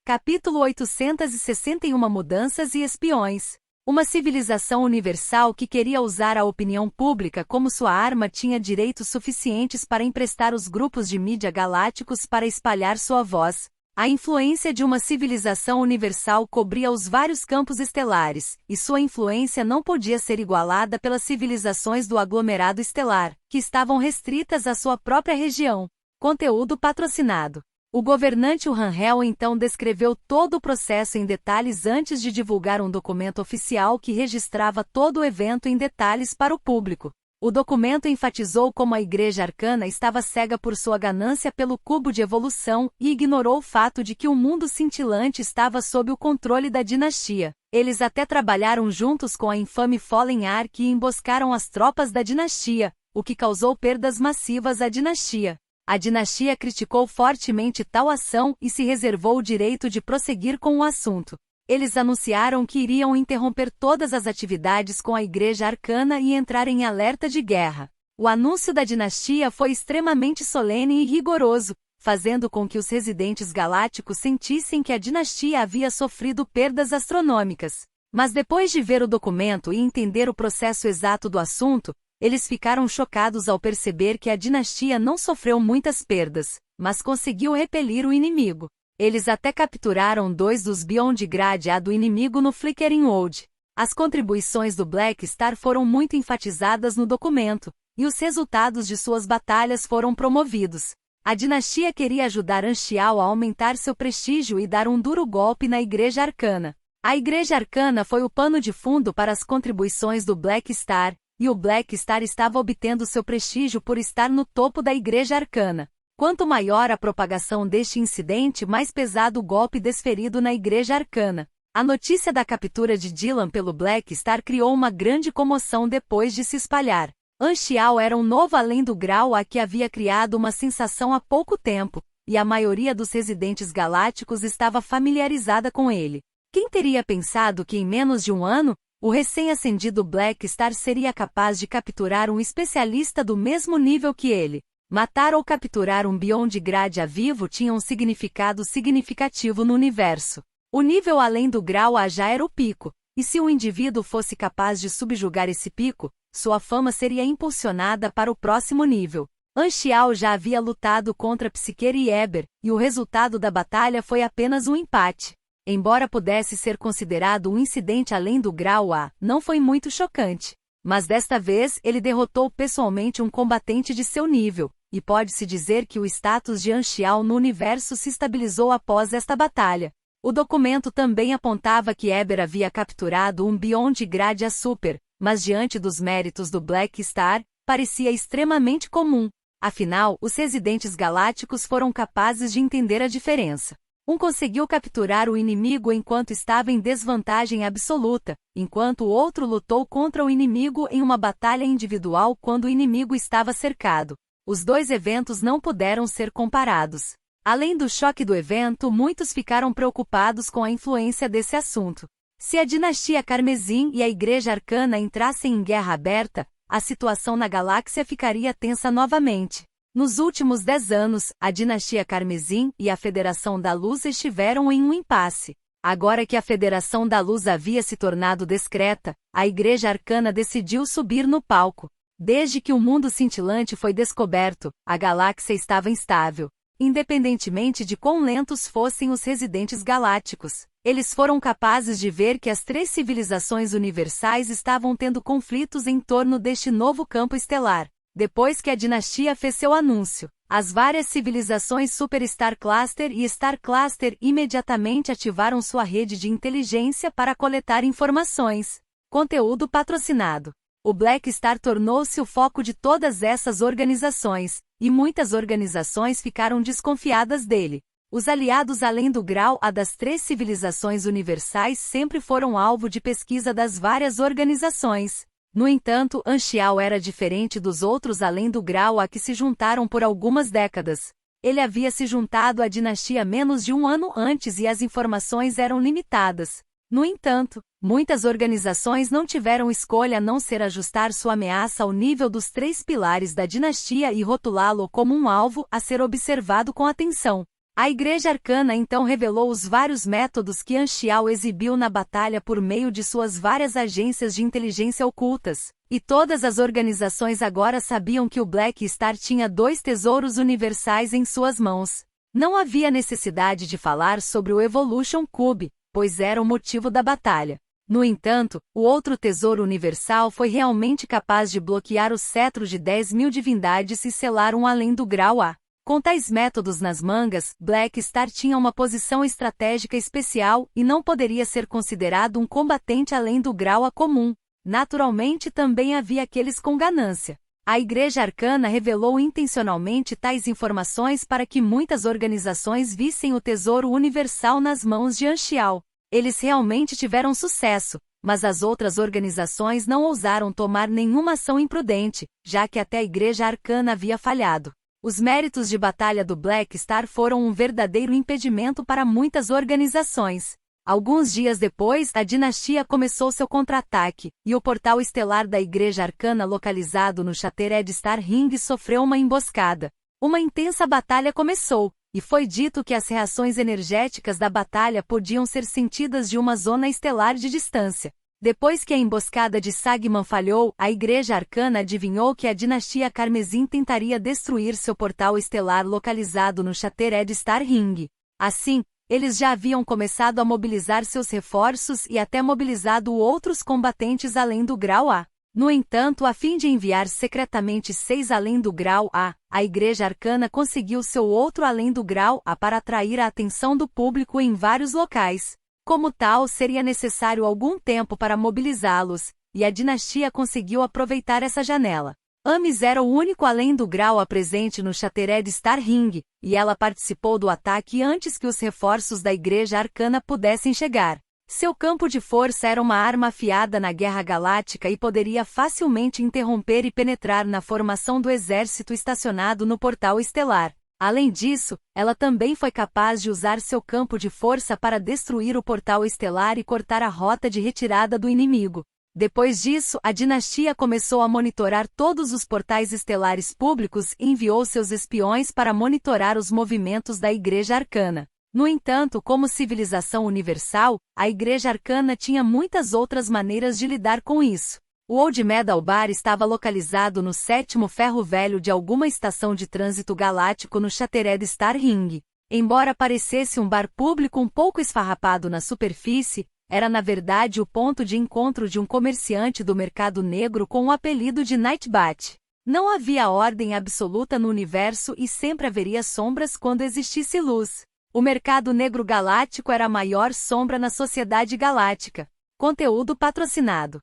Capítulo 861 Mudanças e espiões. Uma civilização universal que queria usar a opinião pública como sua arma tinha direitos suficientes para emprestar os grupos de mídia galácticos para espalhar sua voz. A influência de uma civilização universal cobria os vários campos estelares, e sua influência não podia ser igualada pelas civilizações do aglomerado estelar, que estavam restritas à sua própria região. Conteúdo patrocinado. O governante Urhanhel então descreveu todo o processo em detalhes antes de divulgar um documento oficial que registrava todo o evento em detalhes para o público. O documento enfatizou como a Igreja Arcana estava cega por sua ganância pelo cubo de evolução e ignorou o fato de que o mundo cintilante estava sob o controle da dinastia. Eles até trabalharam juntos com a infame Fallen Ark e emboscaram as tropas da dinastia, o que causou perdas massivas à dinastia. A dinastia criticou fortemente tal ação e se reservou o direito de prosseguir com o assunto. Eles anunciaram que iriam interromper todas as atividades com a Igreja Arcana e entrar em alerta de guerra. O anúncio da dinastia foi extremamente solene e rigoroso, fazendo com que os residentes galácticos sentissem que a dinastia havia sofrido perdas astronômicas. Mas depois de ver o documento e entender o processo exato do assunto, eles ficaram chocados ao perceber que a dinastia não sofreu muitas perdas, mas conseguiu repelir o inimigo. Eles até capturaram 2 dos Beyond Gradia do inimigo no Flickering World. As contribuições do Black Star foram muito enfatizadas no documento, e os resultados de suas batalhas foram promovidos. A dinastia queria ajudar Anchial a aumentar seu prestígio e dar um duro golpe na Igreja Arcana. A Igreja Arcana foi o pano de fundo para as contribuições do Black Star, e o Black Star estava obtendo seu prestígio por estar no topo da Igreja Arcana. Quanto maior a propagação deste incidente, mais pesado o golpe desferido na Igreja Arcana. A notícia da captura de Dylan pelo Black Star criou uma grande comoção depois de se espalhar. Anchial era um novo além do grau a que havia criado uma sensação há pouco tempo, e a maioria dos residentes galácticos estava familiarizada com ele. Quem teria pensado que em menos de um ano, o recém-ascendido Black Star seria capaz de capturar um especialista do mesmo nível que ele? Matar ou capturar um Beyond Gradia vivo tinha um significado significativo no universo. O nível além do grau A já era o pico, e se o indivíduo fosse capaz de subjugar esse pico, sua fama seria impulsionada para o próximo nível. Anchial já havia lutado contra Psyker e Eber, e o resultado da batalha foi apenas um empate. Embora pudesse ser considerado um incidente além do grau A, não foi muito chocante. Mas desta vez ele derrotou pessoalmente um combatente de seu nível, e pode-se dizer que o status de Anchial no universo se estabilizou após esta batalha. O documento também apontava que Eber havia capturado um Beyond Gradia Super, mas diante dos méritos do Black Star, parecia extremamente comum. Afinal, os residentes galácticos foram capazes de entender a diferença. Um conseguiu capturar o inimigo enquanto estava em desvantagem absoluta, enquanto o outro lutou contra o inimigo em uma batalha individual quando o inimigo estava cercado. Os dois eventos não puderam ser comparados. Além do choque do evento, muitos ficaram preocupados com a influência desse assunto. Se a dinastia Carmesim e a Igreja Arcana entrassem em guerra aberta, a situação na galáxia ficaria tensa novamente. Nos últimos 10 anos, a dinastia Carmesim e a Federação da Luz estiveram em um impasse. Agora que a Federação da Luz havia se tornado discreta, a Igreja Arcana decidiu subir no palco. Desde que o mundo cintilante foi descoberto, a galáxia estava instável. Independentemente de quão lentos fossem os residentes galácticos, eles foram capazes de ver que as 3 civilizações universais estavam tendo conflitos em torno deste novo campo estelar. Depois que a dinastia fez seu anúncio, as várias civilizações Super Star Cluster e Star Cluster imediatamente ativaram sua rede de inteligência para coletar informações. Conteúdo patrocinado. O Black Star tornou-se o foco de todas essas organizações, e muitas organizações ficaram desconfiadas dele. Os aliados além do grau A das 3 civilizações universais sempre foram alvo de pesquisa das várias organizações. No entanto, Anchial era diferente dos outros além do grau A que se juntaram por algumas décadas. Ele havia se juntado à dinastia menos de um ano antes e as informações eram limitadas. No entanto, muitas organizações não tiveram escolha a não ser ajustar sua ameaça ao nível dos 3 pilares da dinastia e rotulá-lo como um alvo a ser observado com atenção. A Igreja Arcana então revelou os vários métodos que Anxiao exibiu na batalha por meio de suas várias agências de inteligência ocultas, e todas as organizações agora sabiam que o Black Star tinha 2 tesouros universais em suas mãos. Não havia necessidade de falar sobre o Evolution Cube, pois era o motivo da batalha. No entanto, o outro tesouro universal foi realmente capaz de bloquear o cetro de 10.000 divindades e selar um além do grau A. Com tais métodos nas mangas, Black Star tinha uma posição estratégica especial e não poderia ser considerado um combatente além do grau A comum. Naturalmente também havia aqueles com ganância. A Igreja Arcana revelou intencionalmente tais informações para que muitas organizações vissem o tesouro universal nas mãos de Anxiao. Eles realmente tiveram sucesso, mas as outras organizações não ousaram tomar nenhuma ação imprudente, já que até a Igreja Arcana havia falhado. Os méritos de batalha do Black Star foram um verdadeiro impedimento para muitas organizações. Alguns dias depois, a dinastia começou seu contra-ataque, e o portal estelar da Igreja Arcana localizado no Shattered Star Ring sofreu uma emboscada. Uma intensa batalha começou, e foi dito que as reações energéticas da batalha podiam ser sentidas de uma zona estelar de distância. Depois que a emboscada de Sagman falhou, a Igreja Arcana adivinhou que a dinastia Carmesim tentaria destruir seu portal estelar localizado no Shattered Star Ring. Assim, eles já haviam começado a mobilizar seus reforços e até mobilizado outros combatentes além do grau A. No entanto, a fim de enviar secretamente 6 além do grau A, a Igreja Arcana conseguiu seu outro além do grau A para atrair a atenção do público em vários locais. Como tal, seria necessário algum tempo para mobilizá-los, e a dinastia conseguiu aproveitar essa janela. Amis era o único além do grau A presente no Shattered Star Ring, e ela participou do ataque antes que os reforços da Igreja Arcana pudessem chegar. Seu campo de força era uma arma afiada na Guerra Galáctica e poderia facilmente interromper e penetrar na formação do exército estacionado no Portal Estelar. Além disso, ela também foi capaz de usar seu campo de força para destruir o Portal Estelar e cortar a rota de retirada do inimigo. Depois disso, a dinastia começou a monitorar todos os portais estelares públicos e enviou seus espiões para monitorar os movimentos da Igreja Arcana. No entanto, como civilização universal, a Igreja Arcana tinha muitas outras maneiras de lidar com isso. O Old Medal Bar estava localizado no 7º ferro velho de alguma estação de trânsito galáctico no Shattered Star Ring. Embora parecesse um bar público um pouco esfarrapado na superfície, era na verdade o ponto de encontro de um comerciante do mercado negro com o apelido de Nightbat. Não havia ordem absoluta no universo e sempre haveria sombras quando existisse luz. O mercado negro galáctico era a maior sombra na sociedade galáctica. Conteúdo patrocinado.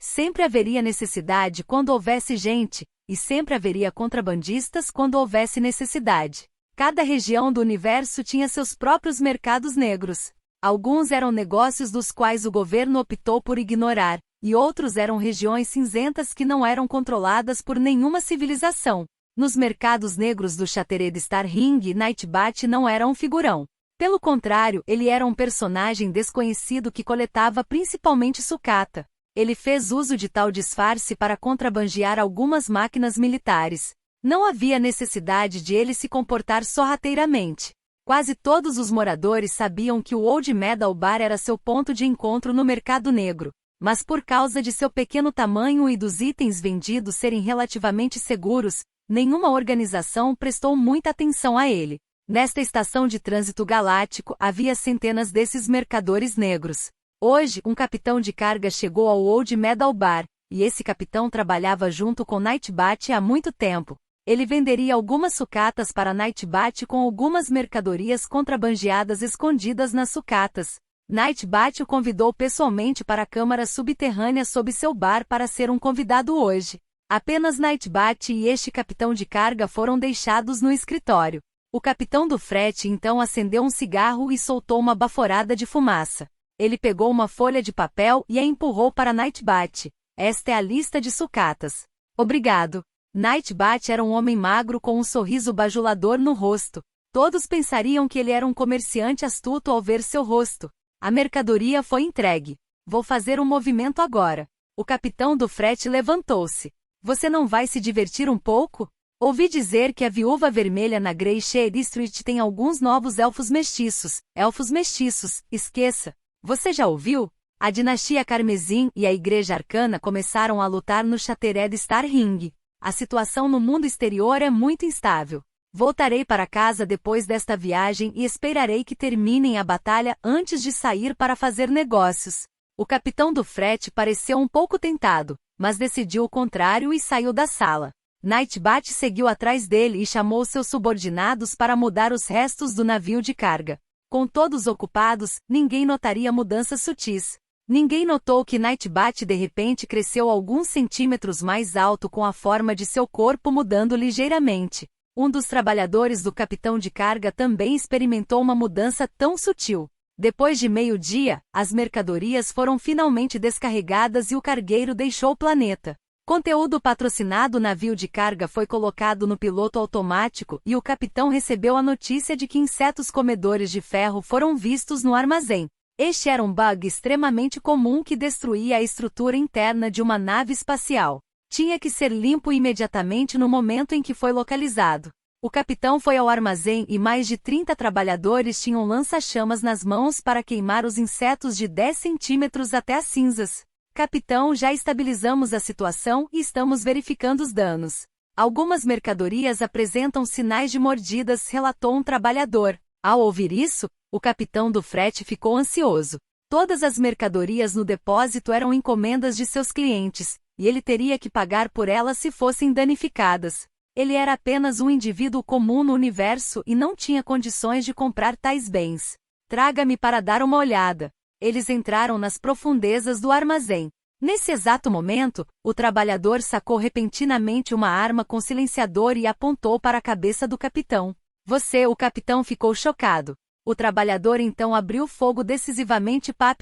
Sempre haveria necessidade quando houvesse gente, e sempre haveria contrabandistas quando houvesse necessidade. Cada região do universo tinha seus próprios mercados negros. Alguns eram negócios dos quais o governo optou por ignorar, e outros eram regiões cinzentas que não eram controladas por nenhuma civilização. Nos mercados negros do Shattered Star Ring, Nightbat não era um figurão. Pelo contrário, ele era um personagem desconhecido que coletava principalmente sucata. Ele fez uso de tal disfarce para contrabandear algumas máquinas militares. Não havia necessidade de ele se comportar sorrateiramente. Quase todos os moradores sabiam que o Old Medal Bar era seu ponto de encontro no mercado negro, mas por causa de seu pequeno tamanho e dos itens vendidos serem relativamente seguros, nenhuma organização prestou muita atenção a ele. Nesta estação de trânsito galáctico havia centenas desses mercadores negros. Hoje, um capitão de carga chegou ao Old Medal Bar, e esse capitão trabalhava junto com Nightbat há muito tempo. Ele venderia algumas sucatas para Nightbat com algumas mercadorias contrabandeadas escondidas nas sucatas. Nightbat o convidou pessoalmente para a câmara subterrânea sob seu bar para ser um convidado hoje. Apenas Nightbat e este capitão de carga foram deixados no escritório. O capitão do frete então acendeu um cigarro e soltou uma baforada de fumaça. Ele pegou uma folha de papel e a empurrou para Nightbat. Esta é a lista de sucatas. Obrigado. Nightbat era um homem magro com um sorriso bajulador no rosto. Todos pensariam que ele era um comerciante astuto ao ver seu rosto. A mercadoria foi entregue. Vou fazer um movimento agora. O capitão do frete levantou-se. Você não vai se divertir um pouco? Ouvi dizer que a Viúva Vermelha na Greyshade Street tem alguns novos elfos mestiços. Elfos mestiços, esqueça. Você já ouviu? A dinastia Carmesim e a Igreja Arcana começaram a lutar no Shattered Star Ring. A situação no mundo exterior é muito instável. Voltarei para casa depois desta viagem e esperarei que terminem a batalha antes de sair para fazer negócios. O capitão do frete pareceu um pouco tentado, mas decidiu o contrário e saiu da sala. Nightbat seguiu atrás dele e chamou seus subordinados para mudar os restos do navio de carga. Com todos ocupados, ninguém notaria mudanças sutis. Ninguém notou que Nightbat de repente cresceu alguns centímetros mais alto com a forma de seu corpo mudando ligeiramente. Um dos trabalhadores do capitão de carga também experimentou uma mudança tão sutil. Depois de meio-dia, as mercadorias foram finalmente descarregadas e o cargueiro deixou o planeta. Conteúdo patrocinado. O navio de carga foi colocado no piloto automático e o capitão recebeu a notícia de que insetos comedores de ferro foram vistos no armazém. Este era um bug extremamente comum que destruía a estrutura interna de uma nave espacial. Tinha que ser limpo imediatamente no momento em que foi localizado. O capitão foi ao armazém e mais de 30 trabalhadores tinham lança-chamas nas mãos para queimar os insetos de 10 centímetros até as cinzas. Capitão, já estabilizamos a situação e estamos verificando os danos. Algumas mercadorias apresentam sinais de mordidas, relatou um trabalhador. Ao ouvir isso, o capitão do frete ficou ansioso. Todas as mercadorias no depósito eram encomendas de seus clientes, e ele teria que pagar por elas se fossem danificadas. Ele era apenas um indivíduo comum no universo e não tinha condições de comprar tais bens. Traga-me para dar uma olhada. Eles entraram nas profundezas do armazém. Nesse exato momento, o trabalhador sacou repentinamente uma arma com silenciador e apontou para a cabeça do capitão. O capitão ficou chocado. O trabalhador então abriu fogo decisivamente. Pap.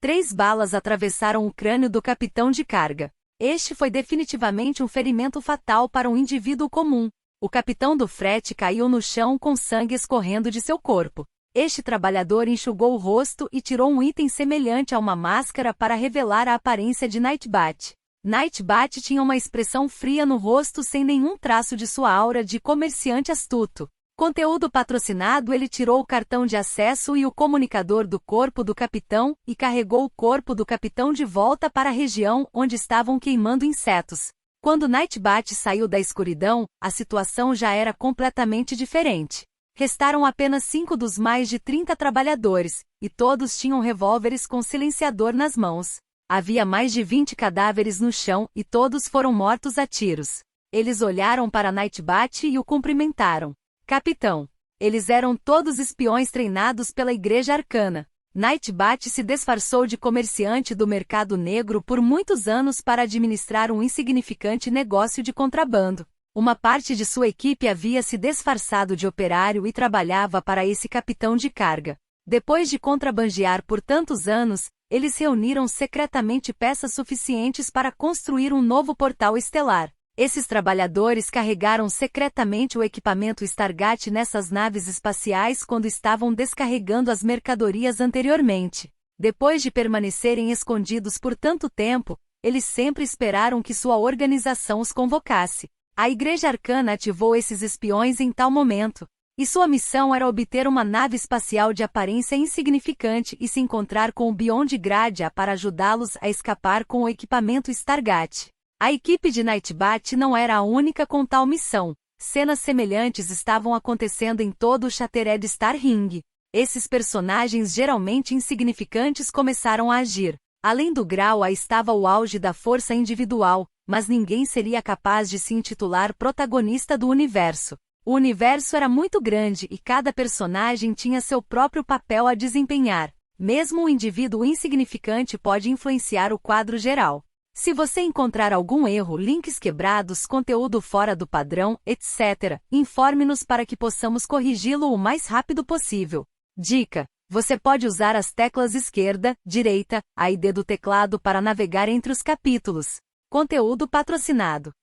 3 balas atravessaram o crânio do capitão de carga. Este foi definitivamente um ferimento fatal para um indivíduo comum. O capitão do frete caiu no chão com sangue escorrendo de seu corpo. Este trabalhador enxugou o rosto e tirou um item semelhante a uma máscara para revelar a aparência de Nightbat. Nightbat tinha uma expressão fria no rosto sem nenhum traço de sua aura de comerciante astuto. Conteúdo patrocinado. Ele tirou o cartão de acesso e o comunicador do corpo do capitão e carregou o corpo do capitão de volta para a região onde estavam queimando insetos. Quando Nightbat saiu da escuridão, a situação já era completamente diferente. Restaram apenas 5 dos mais de 30 trabalhadores, e todos tinham revólveres com silenciador nas mãos. Havia mais de 20 cadáveres no chão e todos foram mortos a tiros. Eles olharam para Nightbat e o cumprimentaram. Capitão. Eles eram todos espiões treinados pela Igreja Arcana. Nightbat se disfarçou de comerciante do mercado negro por muitos anos para administrar um insignificante negócio de contrabando. Uma parte de sua equipe havia se disfarçado de operário e trabalhava para esse capitão de carga. Depois de contrabandear por tantos anos, eles reuniram secretamente peças suficientes para construir um novo portal estelar. Esses trabalhadores carregaram secretamente o equipamento Stargate nessas naves espaciais quando estavam descarregando as mercadorias anteriormente. Depois de permanecerem escondidos por tanto tempo, eles sempre esperaram que sua organização os convocasse. A Igreja Arcana ativou esses espiões em tal momento, e sua missão era obter uma nave espacial de aparência insignificante e se encontrar com o Beyond Gradia para ajudá-los a escapar com o equipamento Stargate. A equipe de Nightbat não era a única com tal missão. Cenas semelhantes estavam acontecendo em todo o Shattered Star Ring. Esses personagens geralmente insignificantes começaram a agir. Além do grau A estava o auge da força individual, mas ninguém seria capaz de se intitular protagonista do universo. O universo era muito grande e cada personagem tinha seu próprio papel a desempenhar. Mesmo um indivíduo insignificante pode influenciar o quadro geral. Se você encontrar algum erro, links quebrados, conteúdo fora do padrão, etc., informe-nos para que possamos corrigi-lo o mais rápido possível. Dica: você pode usar as teclas esquerda, direita, A e D do teclado para navegar entre os capítulos. Conteúdo patrocinado.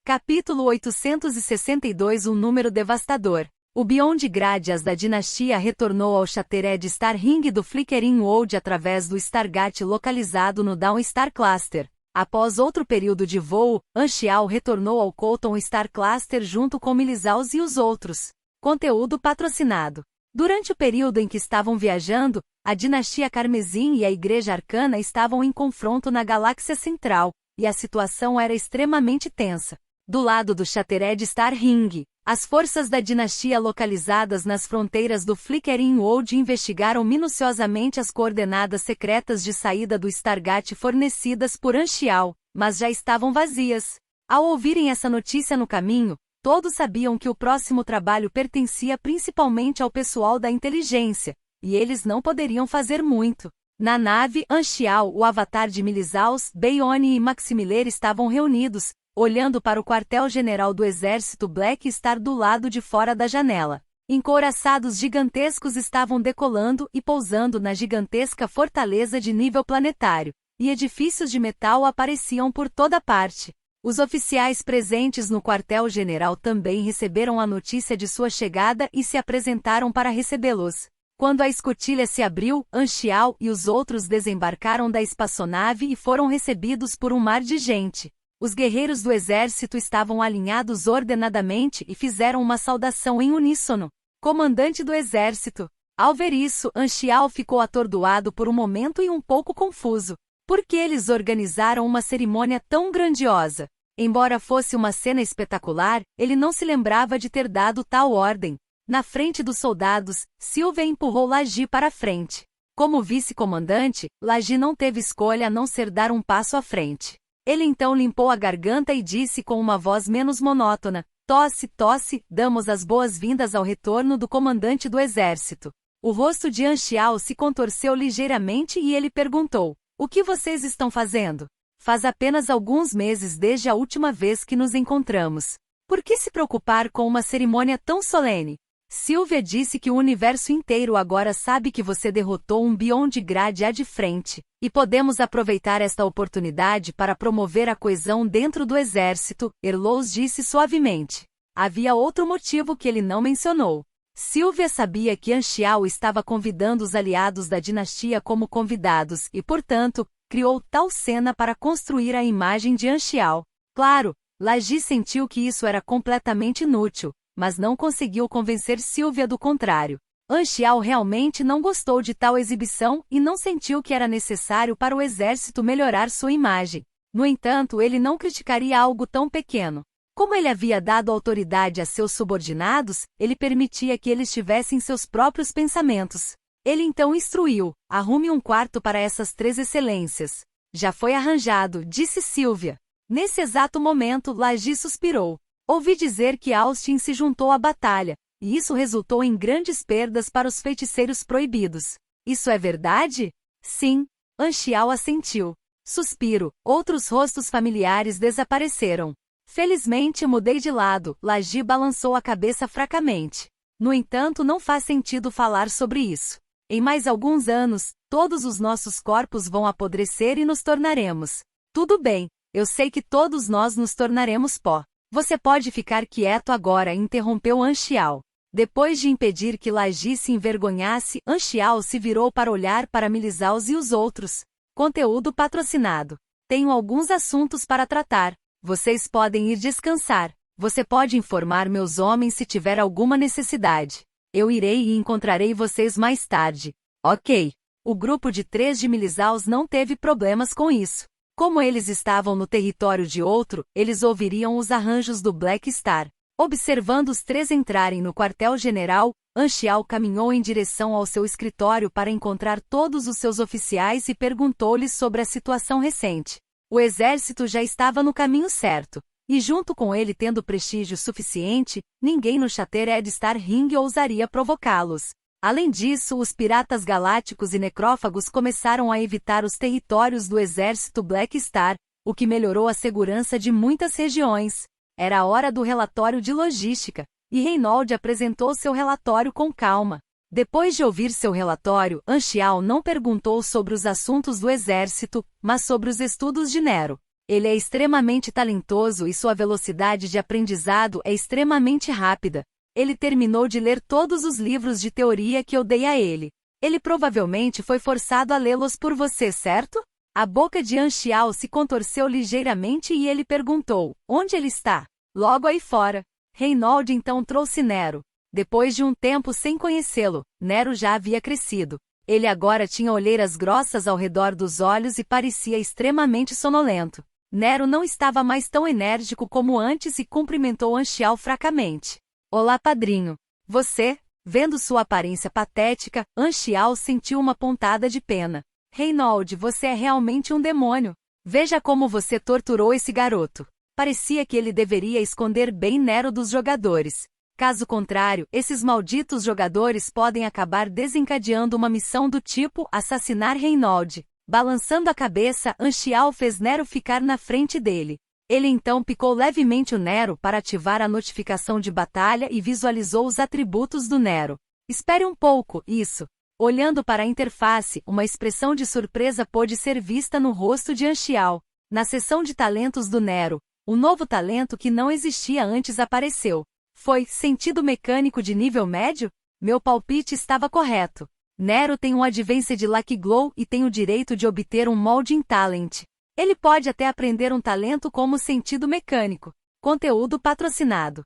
Capítulo 862. Um número devastador. O Beyond Gradias da dinastia retornou ao Shattered Star Ring do Flickering World através do Stargate localizado no Dawnstar Cluster. Após outro período de voo, Anchial retornou ao Colton Star Cluster junto com Milisaus e os outros. Conteúdo patrocinado. Durante o período em que estavam viajando, a dinastia Carmesim e a Igreja Arcana estavam em confronto na Galáxia Central, e a situação era extremamente tensa. Do lado do Shattered Star Ring, as forças da dinastia localizadas nas fronteiras do Flickering World investigaram minuciosamente as coordenadas secretas de saída do Stargate fornecidas por Anchial, mas já estavam vazias. Ao ouvirem essa notícia no caminho, todos sabiam que o próximo trabalho pertencia principalmente ao pessoal da inteligência, e eles não poderiam fazer muito. Na nave, Anchial, o avatar de Milisaus, Bayonne e Maximilier estavam reunidos, olhando para o quartel-general do exército Black Star do lado de fora da janela. Encouraçados gigantescos estavam decolando e pousando na gigantesca fortaleza de nível planetário, e edifícios de metal apareciam por toda parte. Os oficiais presentes no quartel-general também receberam a notícia de sua chegada e se apresentaram para recebê-los. Quando a escotilha se abriu, Anchial e os outros desembarcaram da espaçonave e foram recebidos por um mar de gente. Os guerreiros do exército estavam alinhados ordenadamente e fizeram uma saudação em uníssono. Comandante do exército. Ao ver isso, Anchial ficou atordoado por um momento e um pouco confuso. Por que eles organizaram uma cerimônia tão grandiosa? Embora fosse uma cena espetacular, ele não se lembrava de ter dado tal ordem. Na frente dos soldados, Sylvia empurrou Lagi para a frente. Como vice-comandante, Lagi não teve escolha a não ser dar um passo à frente. Ele então limpou a garganta e disse com uma voz menos monótona: "Tosse, tosse, damos as boas-vindas ao retorno do comandante do exército." O rosto de Anchial se contorceu ligeiramente e ele perguntou: "O que vocês estão fazendo? Faz apenas alguns meses desde a última vez que nos encontramos. Por que se preocupar com uma cerimônia tão solene?" Sylvia disse que o universo inteiro agora sabe que você derrotou um Beyond Grade de frente, e podemos aproveitar esta oportunidade para promover a coesão dentro do exército, Erlos disse suavemente. Havia outro motivo que ele não mencionou. Sylvia sabia que Anchial estava convidando os aliados da dinastia como convidados e, portanto, criou tal cena para construir a imagem de Anchial. Claro, Lagi sentiu que isso era completamente inútil, mas não conseguiu convencer Sylvia do contrário. Anchial realmente não gostou de tal exibição e não sentiu que era necessário para o exército melhorar sua imagem. No entanto, ele não criticaria algo tão pequeno. Como ele havia dado autoridade a seus subordinados, ele permitia que eles tivessem seus próprios pensamentos. Ele então instruiu: "Arrume um quarto para essas 3 excelências." "Já foi arranjado", disse Sylvia. Nesse exato momento, Lagi suspirou. Ouvi dizer que Austin se juntou à batalha, e isso resultou em grandes perdas para os feiticeiros proibidos. Isso é verdade? Sim. Anchial assentiu. Suspiro. Outros rostos familiares desapareceram. Felizmente mudei de lado. Lagi balançou a cabeça fracamente. No entanto, não faz sentido falar sobre isso. Em mais alguns anos, todos os nossos corpos vão apodrecer e nos tornaremos. Tudo bem, eu sei que todos nós nos tornaremos pó. Você pode ficar quieto agora, interrompeu Anchial. Depois de impedir que Lagi se envergonhasse, Anchial se virou para olhar para Milisaus e os outros. Conteúdo patrocinado. Tenho alguns assuntos para tratar. Vocês podem ir descansar. Você pode informar meus homens se tiver alguma necessidade. Eu irei e encontrarei vocês mais tarde. Ok. O grupo de 3 de Milisaus não teve problemas com isso. Como eles estavam no território de outro, eles ouviriam os arranjos do Black Star. Observando os 3 entrarem no quartel-general, Anchial caminhou em direção ao seu escritório para encontrar todos os seus oficiais e perguntou-lhes sobre a situação recente. O exército já estava no caminho certo, e junto com ele tendo prestígio suficiente, ninguém no Shattered Star Ring ousaria provocá-los. Além disso, os piratas galácticos e necrófagos começaram a evitar os territórios do exército Black Star, o que melhorou a segurança de muitas regiões. Era a hora do relatório de logística, e Reynolds apresentou seu relatório com calma. Depois de ouvir seu relatório, Anchial não perguntou sobre os assuntos do exército, mas sobre os estudos de Nero. Ele é extremamente talentoso e sua velocidade de aprendizado é extremamente rápida. Ele terminou de ler todos os livros de teoria que eu dei a ele. Ele provavelmente foi forçado a lê-los por você, certo? A boca de Anchial se contorceu ligeiramente e ele perguntou: onde ele está? Logo aí fora. Reynolds então trouxe Nero. Depois de um tempo sem conhecê-lo, Nero já havia crescido. Ele agora tinha olheiras grossas ao redor dos olhos e parecia extremamente sonolento. Nero não estava mais tão enérgico como antes e cumprimentou Anchial fracamente. Olá, padrinho. Você? Vendo sua aparência patética, Anchial sentiu uma pontada de pena. Reynolds, você é realmente um demônio. Veja como você torturou esse garoto. Parecia que ele deveria esconder bem Nero dos jogadores. Caso contrário, esses malditos jogadores podem acabar desencadeando uma missão do tipo assassinar Reynolds. Balançando a cabeça, Anchial fez Nero ficar na frente dele. Ele então picou levemente o Nero para ativar a notificação de batalha e visualizou os atributos do Nero. Espere um pouco, isso. Olhando para a interface, uma expressão de surpresa pôde ser vista no rosto de Anchial. Na seção de talentos do Nero, um novo talento que não existia antes apareceu. Foi sentido mecânico de nível médio? Meu palpite estava correto. Nero tem um Advanced Lucky Glow e tem o direito de obter um Molding Talent. Ele pode até aprender um talento como sentido mecânico. Conteúdo patrocinado.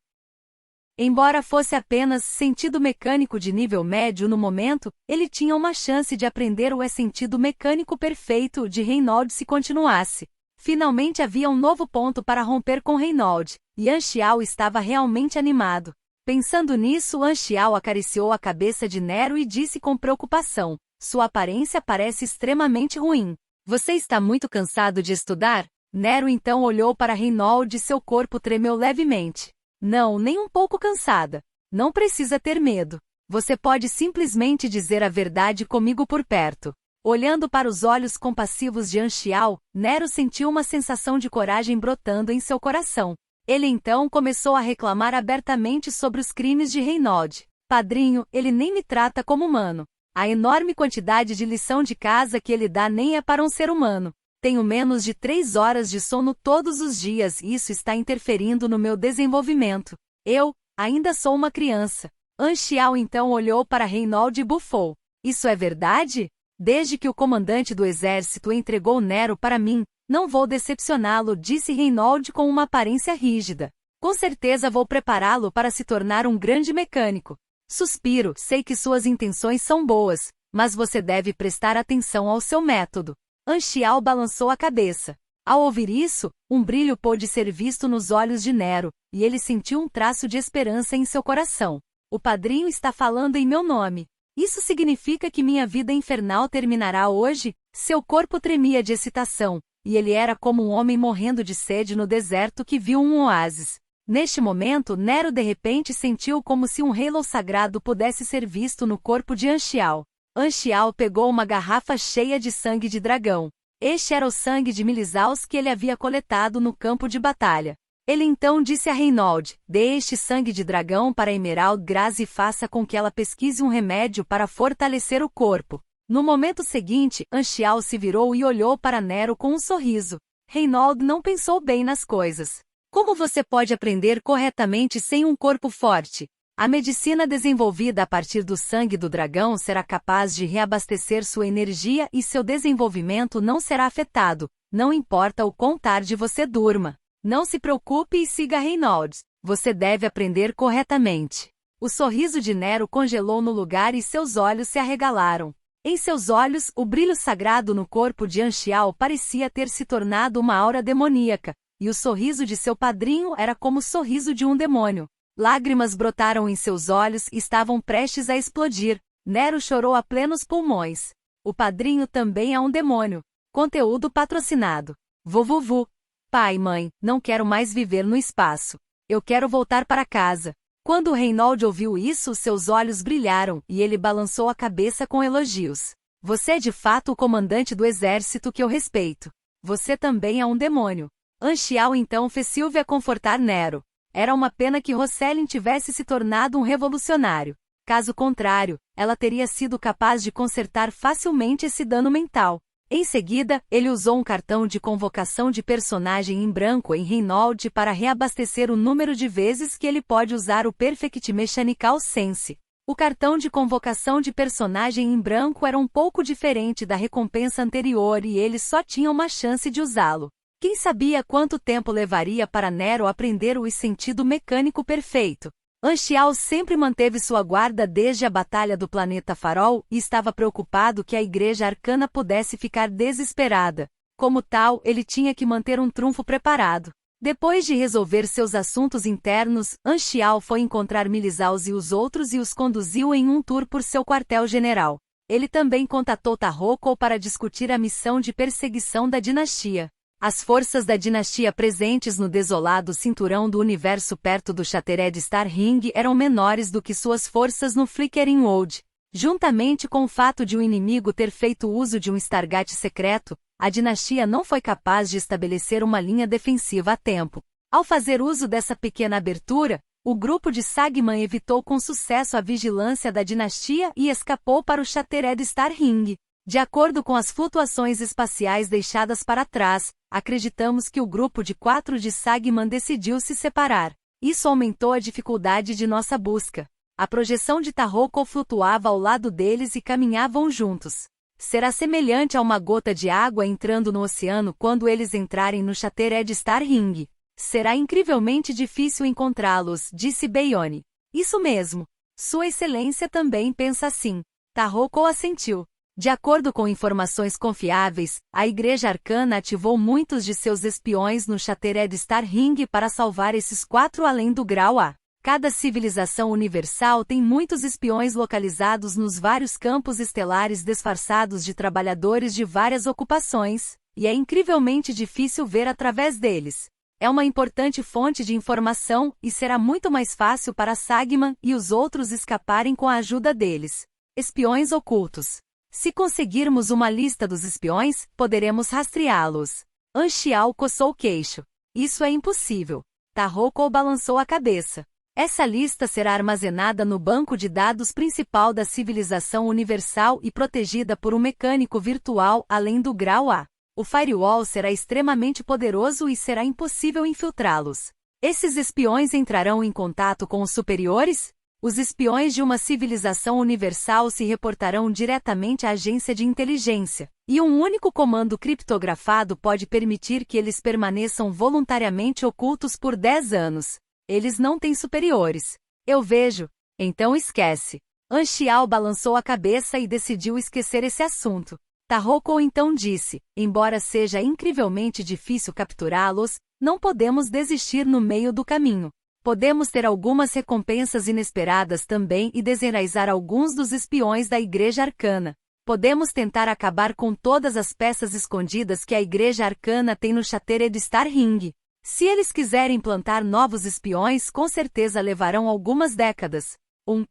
Embora fosse apenas sentido mecânico de nível médio no momento, ele tinha uma chance de aprender o sentido mecânico perfeito de Reynolds se continuasse. Finalmente havia um novo ponto para romper com Reynolds, e Anchial estava realmente animado. Pensando nisso, Anchial acariciou a cabeça de Nero e disse com preocupação: sua aparência parece extremamente ruim. Você está muito cansado de estudar? Nero então olhou para Reynolds e seu corpo tremeu levemente. Não, nem um pouco cansada. Não precisa ter medo. Você pode simplesmente dizer a verdade comigo por perto. Olhando para os olhos compassivos de Anchial, Nero sentiu uma sensação de coragem brotando em seu coração. Ele então começou a reclamar abertamente sobre os crimes de Reynolds. Padrinho, ele nem me trata como humano. A enorme quantidade de lição de casa que ele dá nem é para um ser humano. Tenho menos de 3 horas de sono todos os dias e isso está interferindo no meu desenvolvimento. Eu, ainda sou uma criança. Anchial então olhou para Reynolds e bufou. Isso é verdade? Desde que o comandante do exército entregou Nero para mim, não vou decepcioná-lo, disse Reynolds com uma aparência rígida. Com certeza vou prepará-lo para se tornar um grande mecânico. Suspiro, sei que suas intenções são boas, mas você deve prestar atenção ao seu método. Anchial balançou a cabeça. Ao ouvir isso, um brilho pôde ser visto nos olhos de Nero, e ele sentiu um traço de esperança em seu coração. O padrinho está falando em meu nome. Isso significa que minha vida infernal terminará hoje? Seu corpo tremia de excitação, e ele era como um homem morrendo de sede no deserto que viu um oásis. Neste momento, Nero de repente sentiu como se um halo sagrado pudesse ser visto no corpo de Anchial. Anchial pegou uma garrafa cheia de sangue de dragão. Este era o sangue de Milisaus que ele havia coletado no campo de batalha. Ele então disse a Reynolds: dê este sangue de dragão para Emerald Grace e faça com que ela pesquise um remédio para fortalecer o corpo. No momento seguinte, Anchial se virou e olhou para Nero com um sorriso. Reynolds não pensou bem nas coisas. Como você pode aprender corretamente sem um corpo forte? A medicina desenvolvida a partir do sangue do dragão será capaz de reabastecer sua energia e seu desenvolvimento não será afetado, não importa o quão tarde você durma. Não se preocupe e siga Reynolds. Você deve aprender corretamente. O sorriso de Nero congelou no lugar e seus olhos se arregalaram. Em seus olhos, o brilho sagrado no corpo de Anchial parecia ter se tornado uma aura demoníaca, e o sorriso de seu padrinho era como o sorriso de um demônio. Lágrimas brotaram em seus olhos e estavam prestes a explodir. Nero chorou a plenos pulmões. O padrinho também é um demônio. Conteúdo patrocinado. Vuvuvu. Pai, mãe, não quero mais viver no espaço. Eu quero voltar para casa. Quando Reynolds ouviu isso, seus olhos brilharam, e ele balançou a cabeça com elogios. Você é de fato o comandante do exército que eu respeito. Você também é um demônio. Anchial então fez Sylvia confortar Nero. Era uma pena que Roselyn tivesse se tornado um revolucionário. Caso contrário, ela teria sido capaz de consertar facilmente esse dano mental. Em seguida, ele usou um cartão de convocação de personagem em branco em Reynolds para reabastecer o número de vezes que ele pode usar o Perfect Mechanical Sense. O cartão de convocação de personagem em branco era um pouco diferente da recompensa anterior e ele só tinha uma chance de usá-lo. Quem sabia quanto tempo levaria para Nero aprender o sentido mecânico perfeito? Anchial sempre manteve sua guarda desde a Batalha do Planeta Farol e estava preocupado que a Igreja Arcana pudesse ficar desesperada. Como tal, ele tinha que manter um trunfo preparado. Depois de resolver seus assuntos internos, Anchial foi encontrar Milisaus e os outros e os conduziu em um tour por seu quartel-general. Ele também contatou Tarroko para discutir a missão de perseguição da dinastia. As forças da dinastia presentes no desolado cinturão do universo perto do Shattered Star Ring eram menores do que suas forças no Flickering World. Juntamente com o fato de o inimigo ter feito uso de um Stargate secreto, a dinastia não foi capaz de estabelecer uma linha defensiva a tempo. Ao fazer uso dessa pequena abertura, o grupo de Sagman evitou com sucesso a vigilância da dinastia e escapou para o Shattered Star Ring. De acordo com as flutuações espaciais deixadas para trás, acreditamos que o grupo de 4 de Sagman decidiu se separar. Isso aumentou a dificuldade de nossa busca. A projeção de Tarroko flutuava ao lado deles e caminhavam juntos. Será semelhante a uma gota de água entrando no oceano quando eles entrarem no Shattered Star Ring. Será incrivelmente difícil encontrá-los, disse Bayone. Isso mesmo. Sua Excelência também pensa assim. Tarroko assentiu. De acordo com informações confiáveis, a Igreja Arcana ativou muitos de seus espiões no Shattered Star Ring para salvar esses 4 além do grau A. Cada civilização universal tem muitos espiões localizados nos vários campos estelares disfarçados de trabalhadores de várias ocupações, e é incrivelmente difícil ver através deles. É uma importante fonte de informação, e será muito mais fácil para Sagman e os outros escaparem com a ajuda deles. Espiões ocultos. Se conseguirmos uma lista dos espiões, poderemos rastreá-los. Anchial coçou o queixo. Isso é impossível. Tarroko balançou a cabeça. Essa lista será armazenada no banco de dados principal da civilização universal e protegida por um mecânico virtual além do grau A. O firewall será extremamente poderoso e será impossível infiltrá-los. Esses espiões entrarão em contato com os superiores? Os espiões de uma civilização universal se reportarão diretamente à agência de inteligência, e um único comando criptografado pode permitir que eles permaneçam voluntariamente ocultos por 10 anos. Eles não têm superiores. Eu vejo. Então esquece. Anchial balançou a cabeça e decidiu esquecer esse assunto. Tarroko então disse, embora seja incrivelmente difícil capturá-los, não podemos desistir no meio do caminho. Podemos ter algumas recompensas inesperadas também e desenraizar alguns dos espiões da Igreja Arcana. Podemos tentar acabar com todas as peças escondidas que a Igreja Arcana tem no Shattered Star Ring. Se eles quiserem plantar novos espiões, com certeza levarão algumas décadas.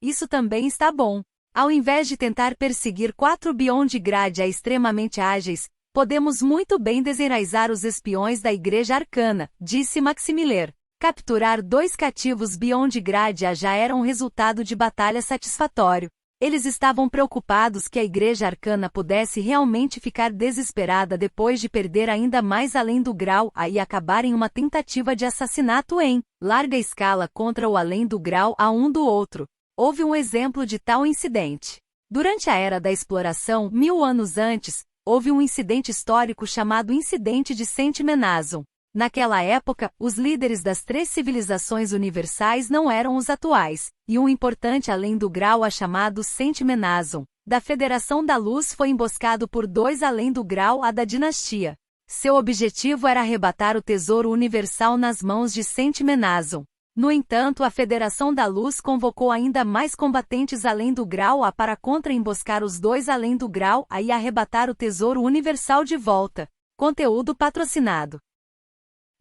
Isso também está bom. Ao invés de tentar perseguir 4 Beyond Gradia extremamente ágeis, podemos muito bem desenraizar os espiões da Igreja Arcana, disse Maximiller. Capturar 2 cativos Beyond Gradia já era um resultado de batalha satisfatório. Eles estavam preocupados que a Igreja Arcana pudesse realmente ficar desesperada depois de perder ainda mais além do grau A e acabar em uma tentativa de assassinato em larga escala contra o além do grau A um do outro. Houve um exemplo de tal incidente. Durante a Era da Exploração, 1000 anos antes, houve um incidente histórico chamado Incidente de Saint-Menazon. Naquela época, os líderes das 3 civilizações universais não eram os atuais, e um importante além do grau A chamado Saint-Menazon, da Federação da Luz foi emboscado por 2 além do grau A da dinastia. Seu objetivo era arrebatar o tesouro universal nas mãos de Saint-Menazon. No entanto, a Federação da Luz convocou ainda mais combatentes além do grau A para contra-emboscar os 2 além do grau A e arrebatar o tesouro universal de volta. Conteúdo patrocinado.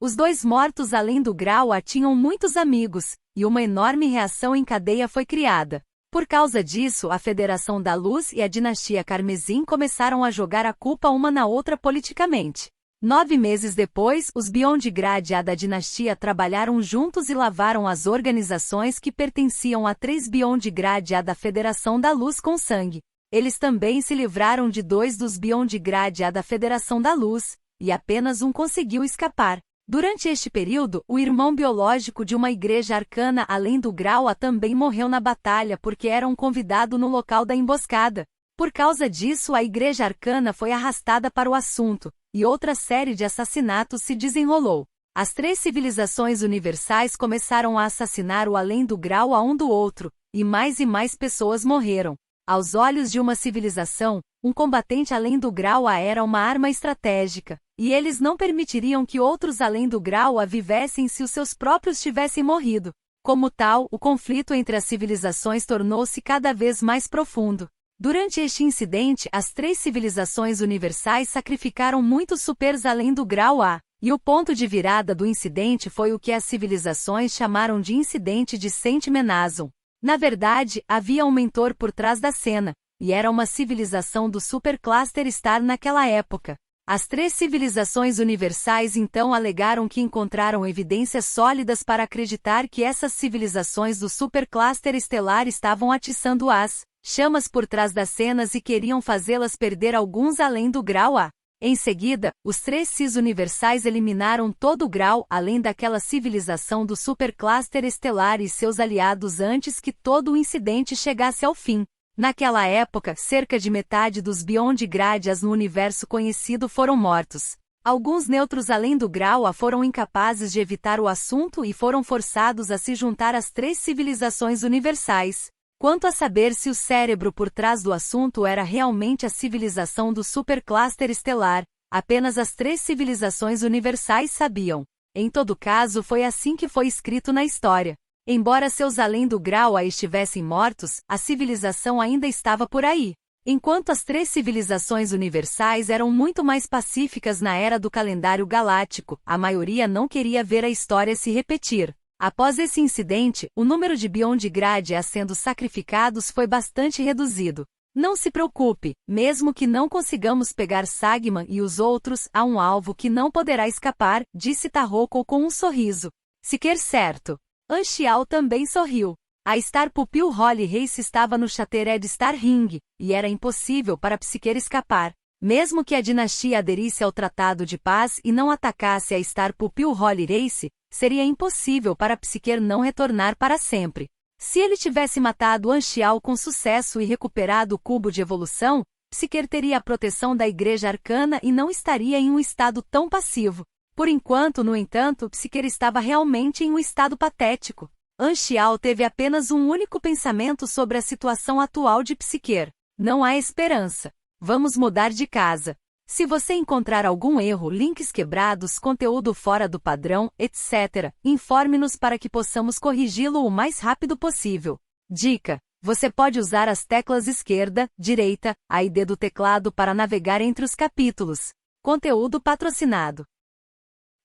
Os 2 mortos além do grau A tinham muitos amigos, e uma enorme reação em cadeia foi criada. Por causa disso, a Federação da Luz e a Dinastia Carmesim começaram a jogar a culpa uma na outra politicamente. 9 meses depois, os Beyond Gradia da dinastia trabalharam juntos e lavaram as organizações que pertenciam a 3 Beyond Gradia da Federação da Luz com sangue. Eles também se livraram de 2 dos Beyond Gradia da Federação da Luz, e apenas um conseguiu escapar. Durante este período, o irmão biológico de uma igreja arcana além do Grau-A também morreu na batalha porque era um convidado no local da emboscada. Por causa disso, a igreja arcana foi arrastada para o assunto, e outra série de assassinatos se desenrolou. As três civilizações universais começaram a assassinar o além do Grau-A um do outro, e mais pessoas morreram. Aos olhos de uma civilização, um combatente além do Grau-A era uma arma estratégica, e eles não permitiriam que outros além do Grau-A vivessem se os seus próprios tivessem morrido. Como tal, o conflito entre as civilizações tornou-se cada vez mais profundo. Durante este incidente, as três civilizações universais sacrificaram muitos supers além do Grau-A, e o ponto de virada do incidente foi o que as civilizações chamaram de incidente de Saint Menazon. Na verdade, havia um mentor por trás da cena, e era uma civilização do Supercluster Star naquela época. As três civilizações universais então alegaram que encontraram evidências sólidas para acreditar que essas civilizações do Supercluster Estelar estavam atiçando as chamas por trás das cenas e queriam fazê-las perder alguns além do Grau-A. Em seguida, os três Cis universais eliminaram todo o Grau além daquela civilização do Supercluster Estelar e seus aliados antes que todo o incidente chegasse ao fim. Naquela época, cerca de metade dos Beyond Gradias no universo conhecido foram mortos. Alguns neutros além do Grau-A foram incapazes de evitar o assunto e foram forçados a se juntar às três civilizações universais. Quanto a saber se o cérebro por trás do assunto era realmente a civilização do Supercluster Estelar, apenas as três civilizações universais sabiam. Em todo caso, foi assim que foi escrito na história. Embora seus além do Grau-A estivessem mortos, a civilização ainda estava por aí. Enquanto as três civilizações universais eram muito mais pacíficas na era do calendário galáctico, a maioria não queria ver a história se repetir. Após esse incidente, o número de Beyond Gradias sendo sacrificados foi bastante reduzido. Não se preocupe, mesmo que não consigamos pegar Sagman e os outros, há um alvo que não poderá escapar, disse Tarroko com um sorriso. Sequer certo. Anxiao também sorriu. A Star Pupil Holy Race estava no Shattered Star Ring, e era impossível para Psyker escapar. Mesmo que a dinastia aderisse ao Tratado de Paz e não atacasse a Star Pupil Holy Race, seria impossível para Psyker não retornar para sempre. Se ele tivesse matado Anxiao com sucesso e recuperado o cubo de evolução, Psyker teria a proteção da Igreja Arcana e não estaria em um estado tão passivo. Por enquanto, no entanto, Psyker estava realmente em um estado patético. Anxiao teve apenas um único pensamento sobre a situação atual de Psyker. Não há esperança. Vamos mudar de casa. Se você encontrar algum erro, links quebrados, conteúdo fora do padrão, etc., informe-nos para que possamos corrigi-lo o mais rápido possível. Dica: você pode usar as teclas esquerda, direita, A e D do teclado para navegar entre os capítulos. Conteúdo patrocinado.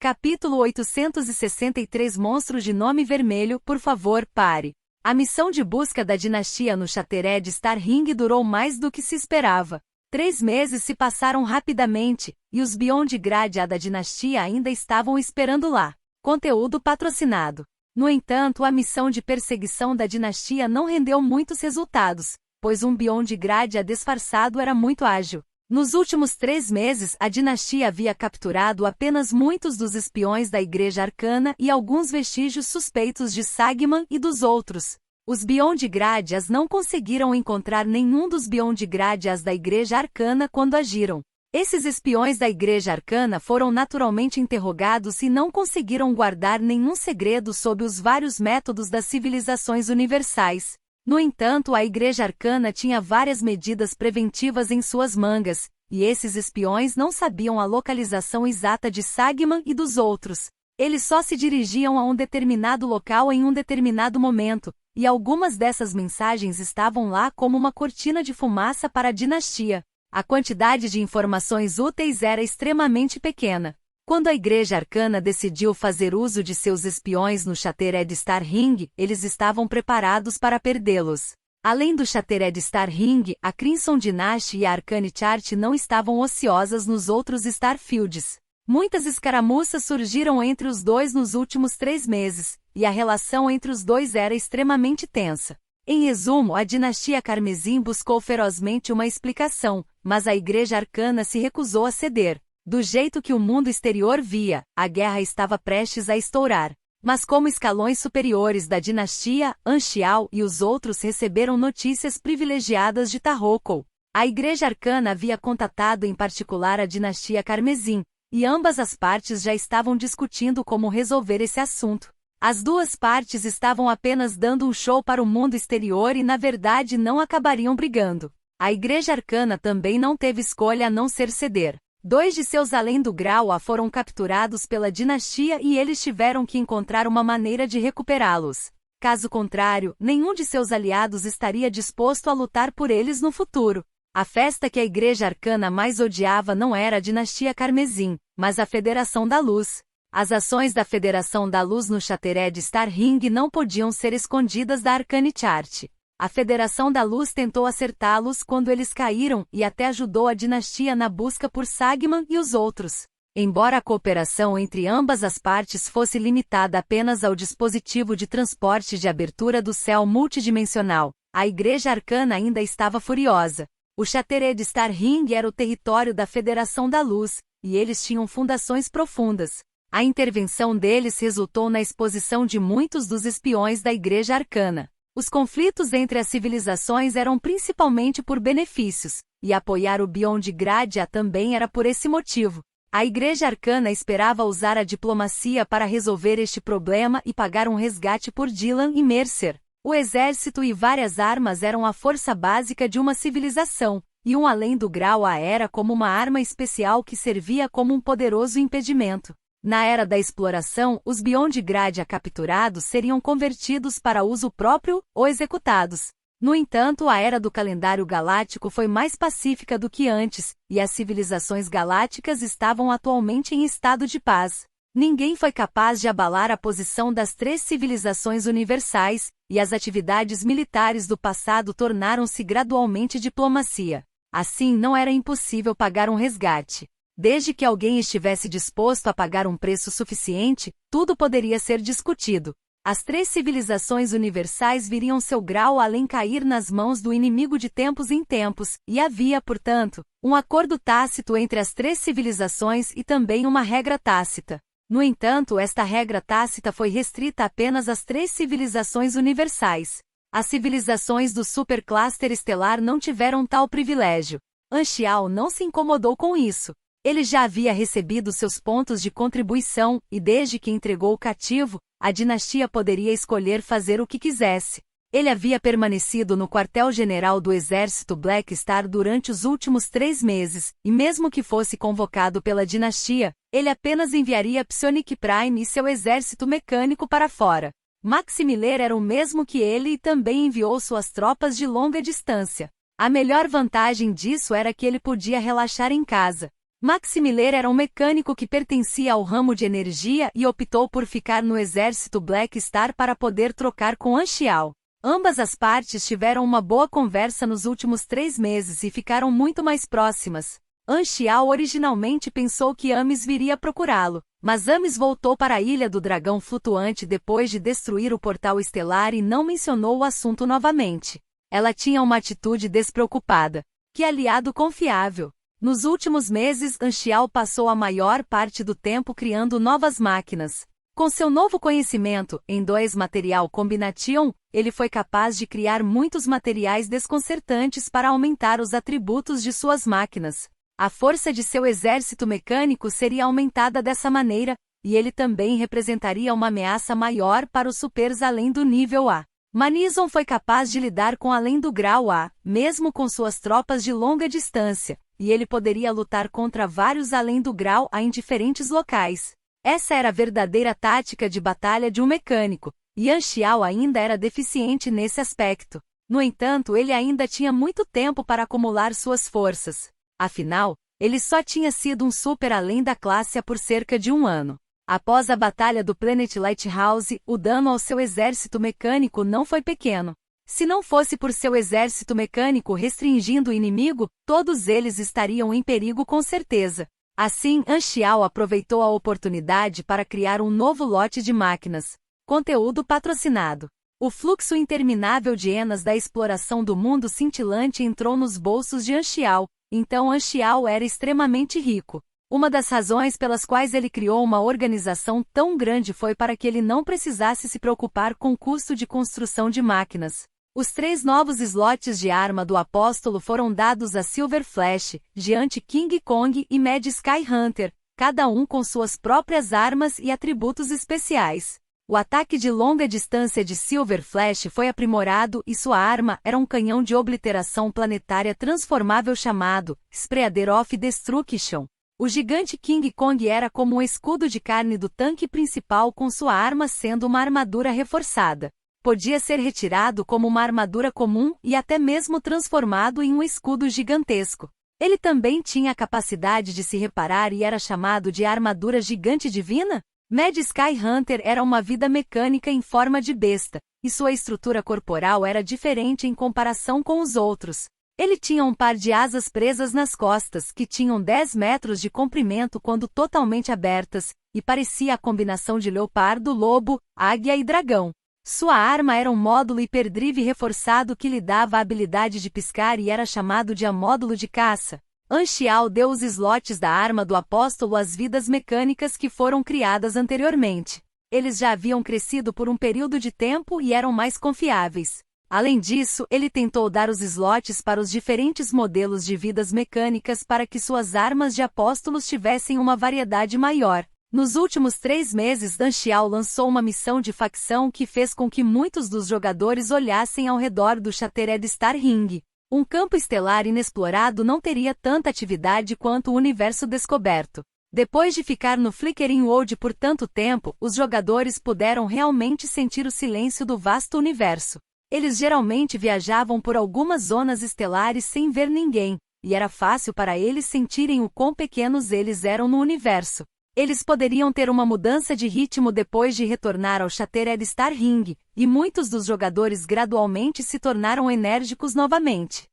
Capítulo 863 Monstro de nome vermelho, por favor, pare. A missão de busca da dinastia no Shattered Star Ring durou mais do que se esperava. 3 meses se passaram rapidamente, e os Beyond Gradia da dinastia ainda estavam esperando lá. Conteúdo patrocinado. No entanto, a missão de perseguição da dinastia não rendeu muitos resultados, pois um Beyond Gradia disfarçado era muito ágil. Nos últimos 3 meses, a dinastia havia capturado apenas muitos dos espiões da Igreja Arcana e alguns vestígios suspeitos de Sagman e dos outros. Os Beyond Gradias não conseguiram encontrar nenhum dos Beyond Gradias da Igreja Arcana quando agiram. Esses espiões da Igreja Arcana foram naturalmente interrogados e não conseguiram guardar nenhum segredo sobre os vários métodos das civilizações universais. No entanto, a Igreja Arcana tinha várias medidas preventivas em suas mangas, e esses espiões não sabiam a localização exata de Sagman e dos outros. Eles só se dirigiam a um determinado local em um determinado momento, e algumas dessas mensagens estavam lá como uma cortina de fumaça para a dinastia. A quantidade de informações úteis era extremamente pequena. Quando a Igreja Arcana decidiu fazer uso de seus espiões no Shattered Star Ring, eles estavam preparados para perdê-los. Além do Shattered Star Ring, a Crimson Dynasty e a Arcane Chart não estavam ociosas nos outros Starfields. Muitas escaramuças surgiram entre os dois nos últimos 3 meses, e a relação entre os dois era extremamente tensa. Em resumo, a dinastia Carmesim buscou ferozmente uma explicação, mas a Igreja Arcana se recusou a ceder. Do jeito que o mundo exterior via, a guerra estava prestes a estourar. Mas como escalões superiores da dinastia, Anxiao e os outros receberam notícias privilegiadas de Tarroco. A Igreja Arcana havia contatado em particular a dinastia Carmesim, e ambas as partes já estavam discutindo como resolver esse assunto. As duas partes estavam apenas dando um show para o mundo exterior e na verdade não acabariam brigando. A Igreja Arcana também não teve escolha a não ser ceder. 2 de seus além do Grau foram capturados pela dinastia e eles tiveram que encontrar uma maneira de recuperá-los. Caso contrário, nenhum de seus aliados estaria disposto a lutar por eles no futuro. A festa que a Igreja Arcana mais odiava não era a dinastia Carmesim, mas a Federação da Luz. As ações da Federação da Luz no Shattered Star Ring não podiam ser escondidas da Arcane Chart. A Federação da Luz tentou acertá-los quando eles caíram e até ajudou a dinastia na busca por Sagman e os outros. Embora a cooperação entre ambas as partes fosse limitada apenas ao dispositivo de transporte de abertura do céu multidimensional, a Igreja Arcana ainda estava furiosa. O Shattered Star Ring era o território da Federação da Luz, e eles tinham fundações profundas. A intervenção deles resultou na exposição de muitos dos espiões da Igreja Arcana. Os conflitos entre as civilizações eram principalmente por benefícios, e apoiar o Beyond Gradia também era por esse motivo. A Igreja Arcana esperava usar a diplomacia para resolver este problema e pagar um resgate por Dylan e Mercer. O exército e várias armas eram a força básica de uma civilização, e um além do grau era como uma arma especial que servia como um poderoso impedimento. Na era da exploração, os Beyond Gradia capturados seriam convertidos para uso próprio ou executados. No entanto, a era do calendário galáctico foi mais pacífica do que antes, e as civilizações galácticas estavam atualmente em estado de paz. Ninguém foi capaz de abalar a posição das 3 civilizações universais, e as atividades militares do passado tornaram-se gradualmente diplomacia. Assim, não era impossível pagar um resgate. Desde que alguém estivesse disposto a pagar um preço suficiente, tudo poderia ser discutido. As 3 civilizações universais viriam seu grau além cair nas mãos do inimigo de tempos em tempos, e havia, portanto, um acordo tácito entre as 3 civilizações e também uma regra tácita. No entanto, esta regra tácita foi restrita apenas às 3 civilizações universais. As civilizações do supercluster estelar não tiveram tal privilégio. Anxiao não se incomodou com isso. Ele já havia recebido seus pontos de contribuição, e desde que entregou o cativo, a dinastia poderia escolher fazer o que quisesse. Ele havia permanecido no quartel-general do exército Black Star durante os últimos 3 meses, e mesmo que fosse convocado pela dinastia, ele apenas enviaria Psionic Prime e seu exército mecânico para fora. Maximiller era o mesmo que ele e também enviou suas tropas de longa distância. A melhor vantagem disso era que ele podia relaxar em casa. Maximiller era um mecânico que pertencia ao ramo de energia e optou por ficar no exército Black Star para poder trocar com Anxiao. Ambas as partes tiveram uma boa conversa nos últimos 3 meses e ficaram muito mais próximas. Anxiao originalmente pensou que Amis viria procurá-lo, mas Amis voltou para a Ilha do Dragão Flutuante depois de destruir o portal estelar e não mencionou o assunto novamente. Ela tinha uma atitude despreocupada. Que aliado confiável! Nos últimos meses, Anxiao passou a maior parte do tempo criando novas máquinas. Com seu novo conhecimento em 2 material combination, ele foi capaz de criar muitos materiais desconcertantes para aumentar os atributos de suas máquinas. A força de seu exército mecânico seria aumentada dessa maneira, e ele também representaria uma ameaça maior para os supers além do nível A. Manison foi capaz de lidar com além do grau A, mesmo com suas tropas de longa distância, e ele poderia lutar contra vários além do grau A em diferentes locais. Essa era a verdadeira tática de batalha de um mecânico, e Anxiao ainda era deficiente nesse aspecto. No entanto, ele ainda tinha muito tempo para acumular suas forças. Afinal, ele só tinha sido um super além da classe A por cerca de 1 ano. Após a batalha do Planet Lighthouse, o dano ao seu exército mecânico não foi pequeno. Se não fosse por seu exército mecânico restringindo o inimigo, todos eles estariam em perigo com certeza. Assim, Anxiao aproveitou a oportunidade para criar um novo lote de máquinas. Conteúdo patrocinado. O fluxo interminável de enas da exploração do mundo cintilante entrou nos bolsos de Anxiao, então Anxiao era extremamente rico. Uma das razões pelas quais ele criou uma organização tão grande foi para que ele não precisasse se preocupar com o custo de construção de máquinas. Os 3 novos slots de arma do Apóstolo foram dados a Silver Flash, Giant King Kong e Mad Sky Hunter, cada um com suas próprias armas e atributos especiais. O ataque de longa distância de Silver Flash foi aprimorado e sua arma era um canhão de obliteração planetária transformável chamado Spreader of Destruction. O gigante King Kong era como um escudo de carne do tanque principal com sua arma sendo uma armadura reforçada. Podia ser retirado como uma armadura comum e até mesmo transformado em um escudo gigantesco. Ele também tinha a capacidade de se reparar e era chamado de armadura gigante divina? Mad Sky Hunter era uma vida mecânica em forma de besta, e sua estrutura corporal era diferente em comparação com os outros. Ele tinha um par de asas presas nas costas que tinham 10 metros de comprimento quando totalmente abertas, e parecia a combinação de leopardo, lobo, águia e dragão. Sua arma era um módulo hiperdrive reforçado que lhe dava a habilidade de piscar e era chamado de módulo de caça. Anchial deu os slots da arma do Apóstolo às vidas mecânicas que foram criadas anteriormente. Eles já haviam crescido por um período de tempo e eram mais confiáveis. Além disso, ele tentou dar os slots para os diferentes modelos de vidas mecânicas para que suas armas de Apóstolos tivessem uma variedade maior. Nos últimos 3 meses, Anchial lançou uma missão de facção que fez com que muitos dos jogadores olhassem ao redor do Shattered Star Ring. Um campo estelar inexplorado não teria tanta atividade quanto o universo descoberto. Depois de ficar no Flickering World por tanto tempo, os jogadores puderam realmente sentir o silêncio do vasto universo. Eles geralmente viajavam por algumas zonas estelares sem ver ninguém, e era fácil para eles sentirem o quão pequenos eles eram no universo. Eles poderiam ter uma mudança de ritmo depois de retornar ao Shattered Star Ring, e muitos dos jogadores gradualmente se tornaram enérgicos novamente.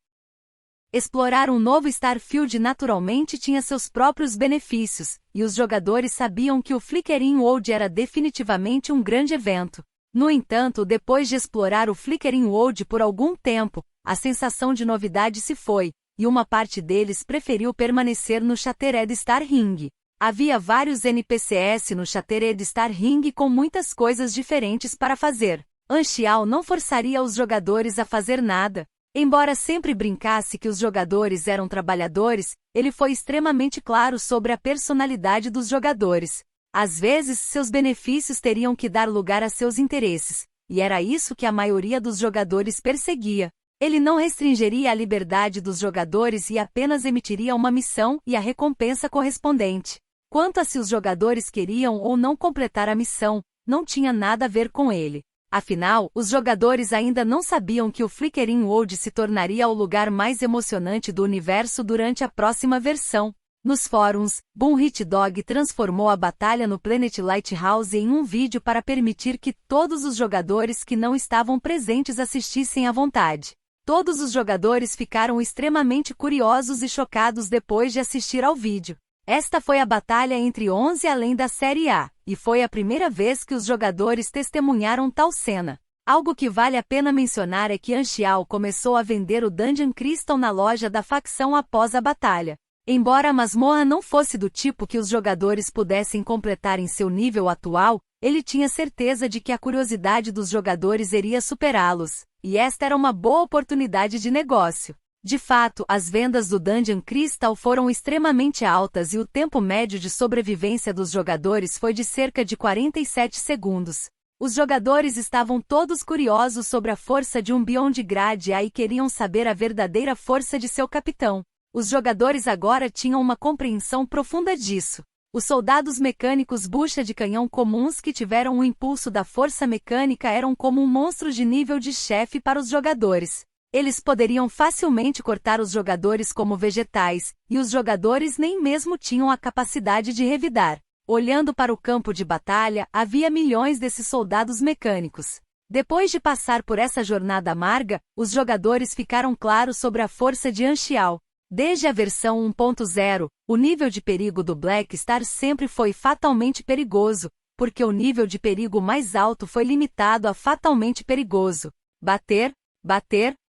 Explorar um novo Starfield naturalmente tinha seus próprios benefícios, e os jogadores sabiam que o Flickering World era definitivamente um grande evento. No entanto, depois de explorar o Flickering World por algum tempo, a sensação de novidade se foi, e uma parte deles preferiu permanecer no Shattered Star Ring. Havia vários NPCs no Shattered Star Ring com muitas coisas diferentes para fazer. Anchial não forçaria os jogadores a fazer nada. Embora sempre brincasse que os jogadores eram trabalhadores, ele foi extremamente claro sobre a personalidade dos jogadores. Às vezes, seus benefícios teriam que dar lugar a seus interesses, e era isso que a maioria dos jogadores perseguia. Ele não restringiria a liberdade dos jogadores e apenas emitiria uma missão e a recompensa correspondente. Quanto a se os jogadores queriam ou não completar a missão, não tinha nada a ver com ele. Afinal, os jogadores ainda não sabiam que o Flickering World se tornaria o lugar mais emocionante do universo durante a próxima versão. Nos fóruns, Boom Hit Dog transformou a batalha no Planet Lighthouse em um vídeo para permitir que todos os jogadores que não estavam presentes assistissem à vontade. Todos os jogadores ficaram extremamente curiosos e chocados depois de assistir ao vídeo. Esta foi a batalha entre 11 além da Série A, e foi a primeira vez que os jogadores testemunharam tal cena. Algo que vale a pena mencionar é que Anchial começou a vender o Dungeon Crystal na loja da facção após a batalha. Embora a masmorra não fosse do tipo que os jogadores pudessem completar em seu nível atual, ele tinha certeza de que a curiosidade dos jogadores iria superá-los, e esta era uma boa oportunidade de negócio. De fato, as vendas do Dungeon Crystal foram extremamente altas e o tempo médio de sobrevivência dos jogadores foi de cerca de 47 segundos. Os jogadores estavam todos curiosos sobre a força de um Beyond Gradia e queriam saber a verdadeira força de seu capitão. Os jogadores agora tinham uma compreensão profunda disso. Os soldados mecânicos bucha de canhão comuns que tiveram o impulso da força mecânica eram como um monstro de nível de chefe para os jogadores. Eles poderiam facilmente cortar os jogadores como vegetais, e os jogadores nem mesmo tinham a capacidade de revidar. Olhando para o campo de batalha, havia milhões desses soldados mecânicos. Depois de passar por essa jornada amarga, os jogadores ficaram claros sobre a força de Anchial. Desde a versão 1.0, o nível de perigo do Black Star sempre foi fatalmente perigoso, porque o nível de perigo mais alto foi limitado a fatalmente perigoso. Bater.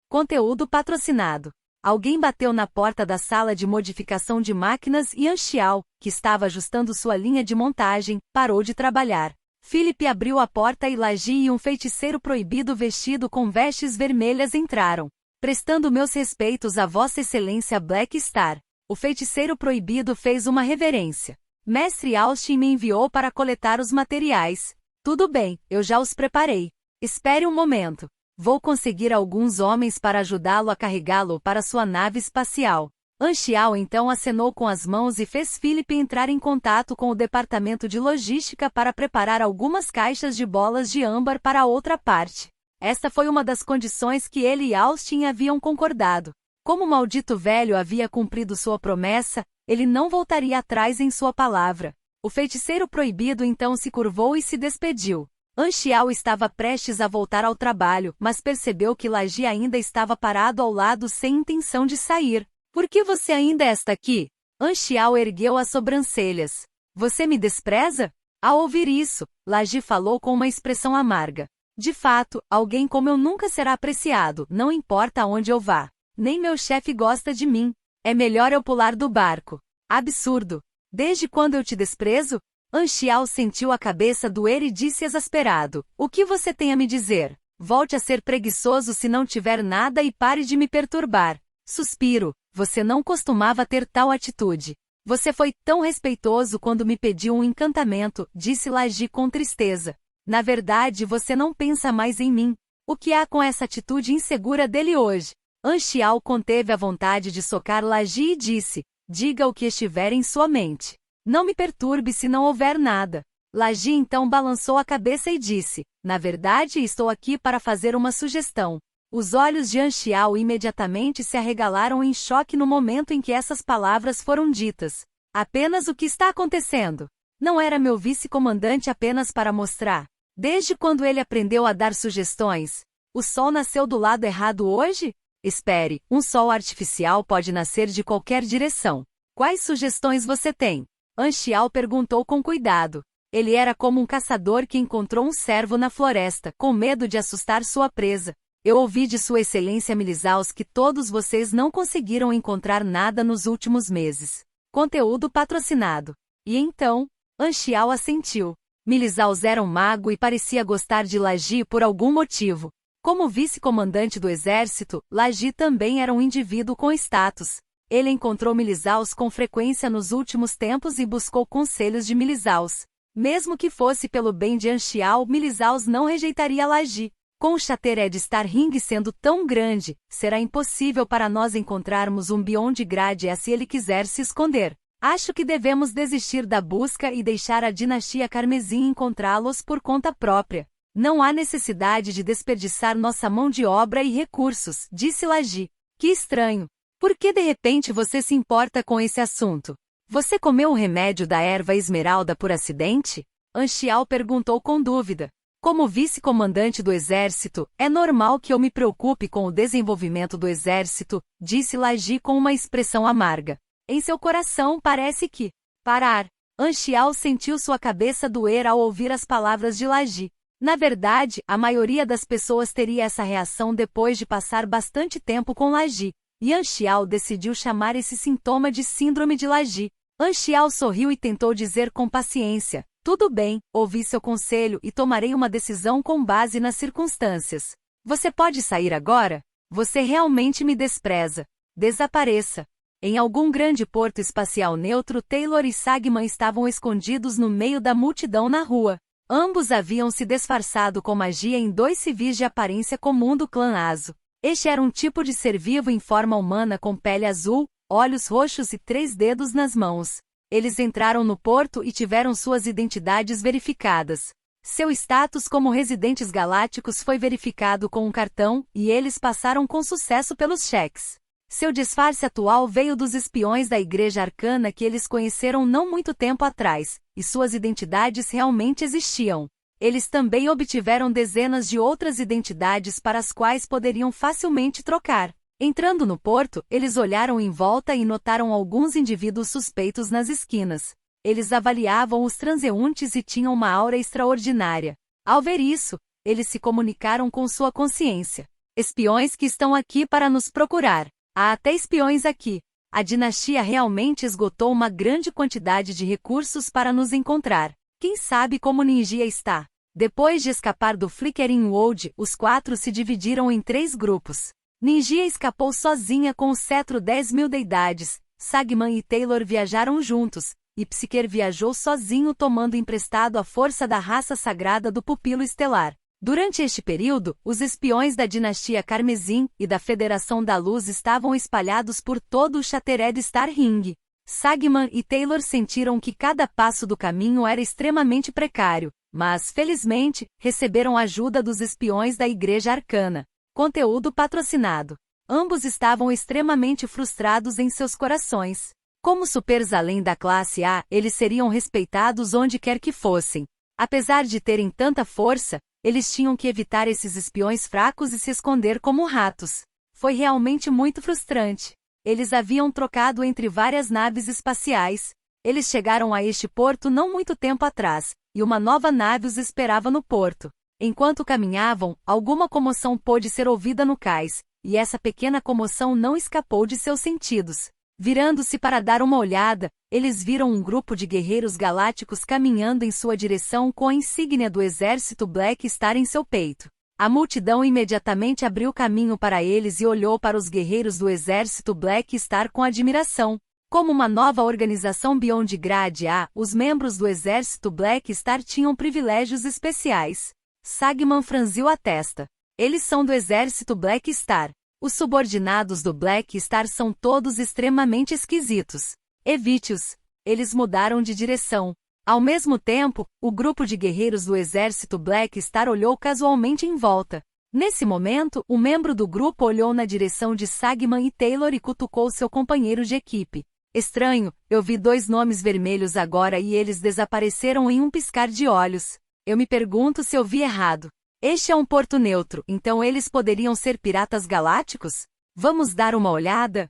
Conteúdo patrocinado. Alguém bateu na porta da sala de modificação de máquinas e Anxiao, que estava ajustando sua linha de montagem, parou de trabalhar. Philip abriu a porta e Laji e um feiticeiro proibido vestido com vestes vermelhas entraram. Prestando meus respeitos a Vossa Excelência Black Star. O feiticeiro proibido fez uma reverência. Mestre Austin me enviou para coletar os materiais. Tudo bem, eu já os preparei. Espere um momento. Vou conseguir alguns homens para ajudá-lo a carregá-lo para sua nave espacial. Anxiao então acenou com as mãos e fez Philip entrar em contato com o departamento de logística para preparar algumas caixas de bolas de âmbar para a outra parte. Esta foi uma das condições que ele e Austin haviam concordado. Como o maldito velho havia cumprido sua promessa, ele não voltaria atrás em sua palavra. O feiticeiro proibido então se curvou e se despediu. Anxiao estava prestes a voltar ao trabalho, mas percebeu que Laji ainda estava parado ao lado sem intenção de sair. Por que você ainda está aqui? Anxiao ergueu as sobrancelhas. Você me despreza? Ao ouvir isso, Laji falou com uma expressão amarga. De fato, alguém como eu nunca será apreciado, não importa aonde eu vá. Nem meu chefe gosta de mim. É melhor eu pular do barco. Absurdo. Desde quando eu te desprezo? Anxiao sentiu a cabeça doer e disse exasperado. O que você tem a me dizer? Volte a ser preguiçoso se não tiver nada e pare de me perturbar. Suspiro. Você não costumava ter tal atitude. Você foi tão respeitoso quando me pediu um encantamento, disse Laji com tristeza. Na verdade, você não pensa mais em mim. O que há com essa atitude insegura dele hoje? Anxiao conteve a vontade de socar Laji e disse, diga o que estiver em sua mente. Não me perturbe se não houver nada. Laji então balançou a cabeça e disse, na verdade estou aqui para fazer uma sugestão. Os olhos de Anxiao imediatamente se arregalaram em choque no momento em que essas palavras foram ditas. Apenas o que está acontecendo? Não era meu vice-comandante apenas para mostrar? Desde quando ele aprendeu a dar sugestões? O sol nasceu do lado errado hoje? Espere, um sol artificial pode nascer de qualquer direção. Quais sugestões você tem? Anxiao perguntou com cuidado. Ele era como um caçador que encontrou um cervo na floresta, com medo de assustar sua presa. Eu ouvi de Sua Excelência Milizaus que todos vocês não conseguiram encontrar nada nos últimos meses. Conteúdo patrocinado. E então, Anxiao assentiu. Milizaus era um mago e parecia gostar de Laji por algum motivo. Como vice-comandante do exército, Laji também era um indivíduo com status. Ele encontrou Milizaus com frequência nos últimos tempos e buscou conselhos de Milizaus. Mesmo que fosse pelo bem de Anxiao, Milizaus não rejeitaria Laji. Com o Shattered Star Ring sendo tão grande, será impossível para nós encontrarmos um Beyond Grade se ele quiser se esconder. Acho que devemos desistir da busca e deixar a dinastia Carmesim encontrá-los por conta própria. Não há necessidade de desperdiçar nossa mão de obra e recursos, disse Laji. Que estranho. Por que de repente você se importa com esse assunto? Você comeu um remédio da erva esmeralda por acidente? Anxiao perguntou com dúvida. Como vice-comandante do exército, é normal que eu me preocupe com o desenvolvimento do exército, disse Laji com uma expressão amarga. Em seu coração parece que... Parar. Anxiao sentiu sua cabeça doer ao ouvir as palavras de Laji. Na verdade, a maioria das pessoas teria essa reação depois de passar bastante tempo com Laji. E Anxiao decidiu chamar esse sintoma de síndrome de Laji. Anxiao sorriu e tentou dizer com paciência. Tudo bem, ouvi seu conselho e tomarei uma decisão com base nas circunstâncias. Você pode sair agora? Você realmente me despreza. Desapareça. Em algum grande porto espacial neutro, Taylor e Sagman estavam escondidos no meio da multidão na rua. Ambos haviam se disfarçado com magia em dois civis de aparência comum do clã Azo. Este era um tipo de ser vivo em forma humana com pele azul, olhos roxos e 3 dedos nas mãos. Eles entraram no porto e tiveram suas identidades verificadas. Seu status como residentes galácticos foi verificado com um cartão, e eles passaram com sucesso pelos cheques. Seu disfarce atual veio dos espiões da Igreja Arcana que eles conheceram não muito tempo atrás, e suas identidades realmente existiam. Eles também obtiveram dezenas de outras identidades para as quais poderiam facilmente trocar. Entrando no porto, eles olharam em volta e notaram alguns indivíduos suspeitos nas esquinas. Eles avaliavam os transeuntes e tinham uma aura extraordinária. Ao ver isso, eles se comunicaram com sua consciência. Espiões que estão aqui para nos procurar. Há até espiões aqui. A dinastia realmente esgotou uma grande quantidade de recursos para nos encontrar. Quem sabe como Ninjia está? Depois de escapar do Flickering World, os 4 se dividiram em 3 grupos. Ninjia escapou sozinha com o cetro 10.000 deidades, Sagman e Taylor viajaram juntos, e Psyker viajou sozinho tomando emprestado a força da raça sagrada do Pupilo Estelar. Durante este período, os espiões da dinastia Carmesim e da Federação da Luz estavam espalhados por todo o Shattered Star Ring. Sagman e Taylor sentiram que cada passo do caminho era extremamente precário, mas, felizmente, receberam ajuda dos espiões da Igreja Arcana. Conteúdo patrocinado. Ambos estavam extremamente frustrados em seus corações. Como supers além da classe A, eles seriam respeitados onde quer que fossem. Apesar de terem tanta força, eles tinham que evitar esses espiões fracos e se esconder como ratos. Foi realmente muito frustrante. Eles haviam trocado entre várias naves espaciais. Eles chegaram a este porto não muito tempo atrás, e uma nova nave os esperava no porto. Enquanto caminhavam, alguma comoção pôde ser ouvida no cais, e essa pequena comoção não escapou de seus sentidos. Virando-se para dar uma olhada, eles viram um grupo de guerreiros galácticos caminhando em sua direção com a insígnia do exército Black Star em seu peito. A multidão imediatamente abriu caminho para eles e olhou para os guerreiros do exército Black Star com admiração. Como uma nova organização Beyond Grade A, os membros do exército Black Star tinham privilégios especiais. Sagman franziu a testa. Eles são do exército Black Star. Os subordinados do Black Star são todos extremamente esquisitos. Evite-os. Eles mudaram de direção. Ao mesmo tempo, o grupo de guerreiros do exército Black Star olhou casualmente em volta. Nesse momento, um membro do grupo olhou na direção de Sagman e Taylor e cutucou seu companheiro de equipe. Estranho, eu vi 2 nomes vermelhos agora e eles desapareceram em um piscar de olhos. Eu me pergunto se eu vi errado. Este é um porto neutro, então eles poderiam ser piratas galácticos? Vamos dar uma olhada?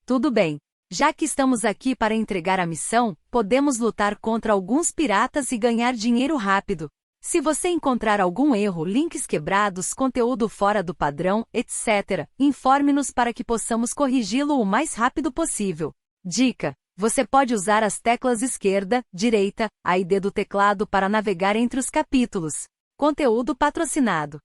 Tudo bem. Já que estamos aqui para entregar a missão, podemos lutar contra alguns piratas e ganhar dinheiro rápido. Se você encontrar algum erro, links quebrados, conteúdo fora do padrão, etc., informe-nos para que possamos corrigi-lo o mais rápido possível. Dica: você pode usar as teclas esquerda, direita, A e D do teclado para navegar entre os capítulos. Conteúdo patrocinado.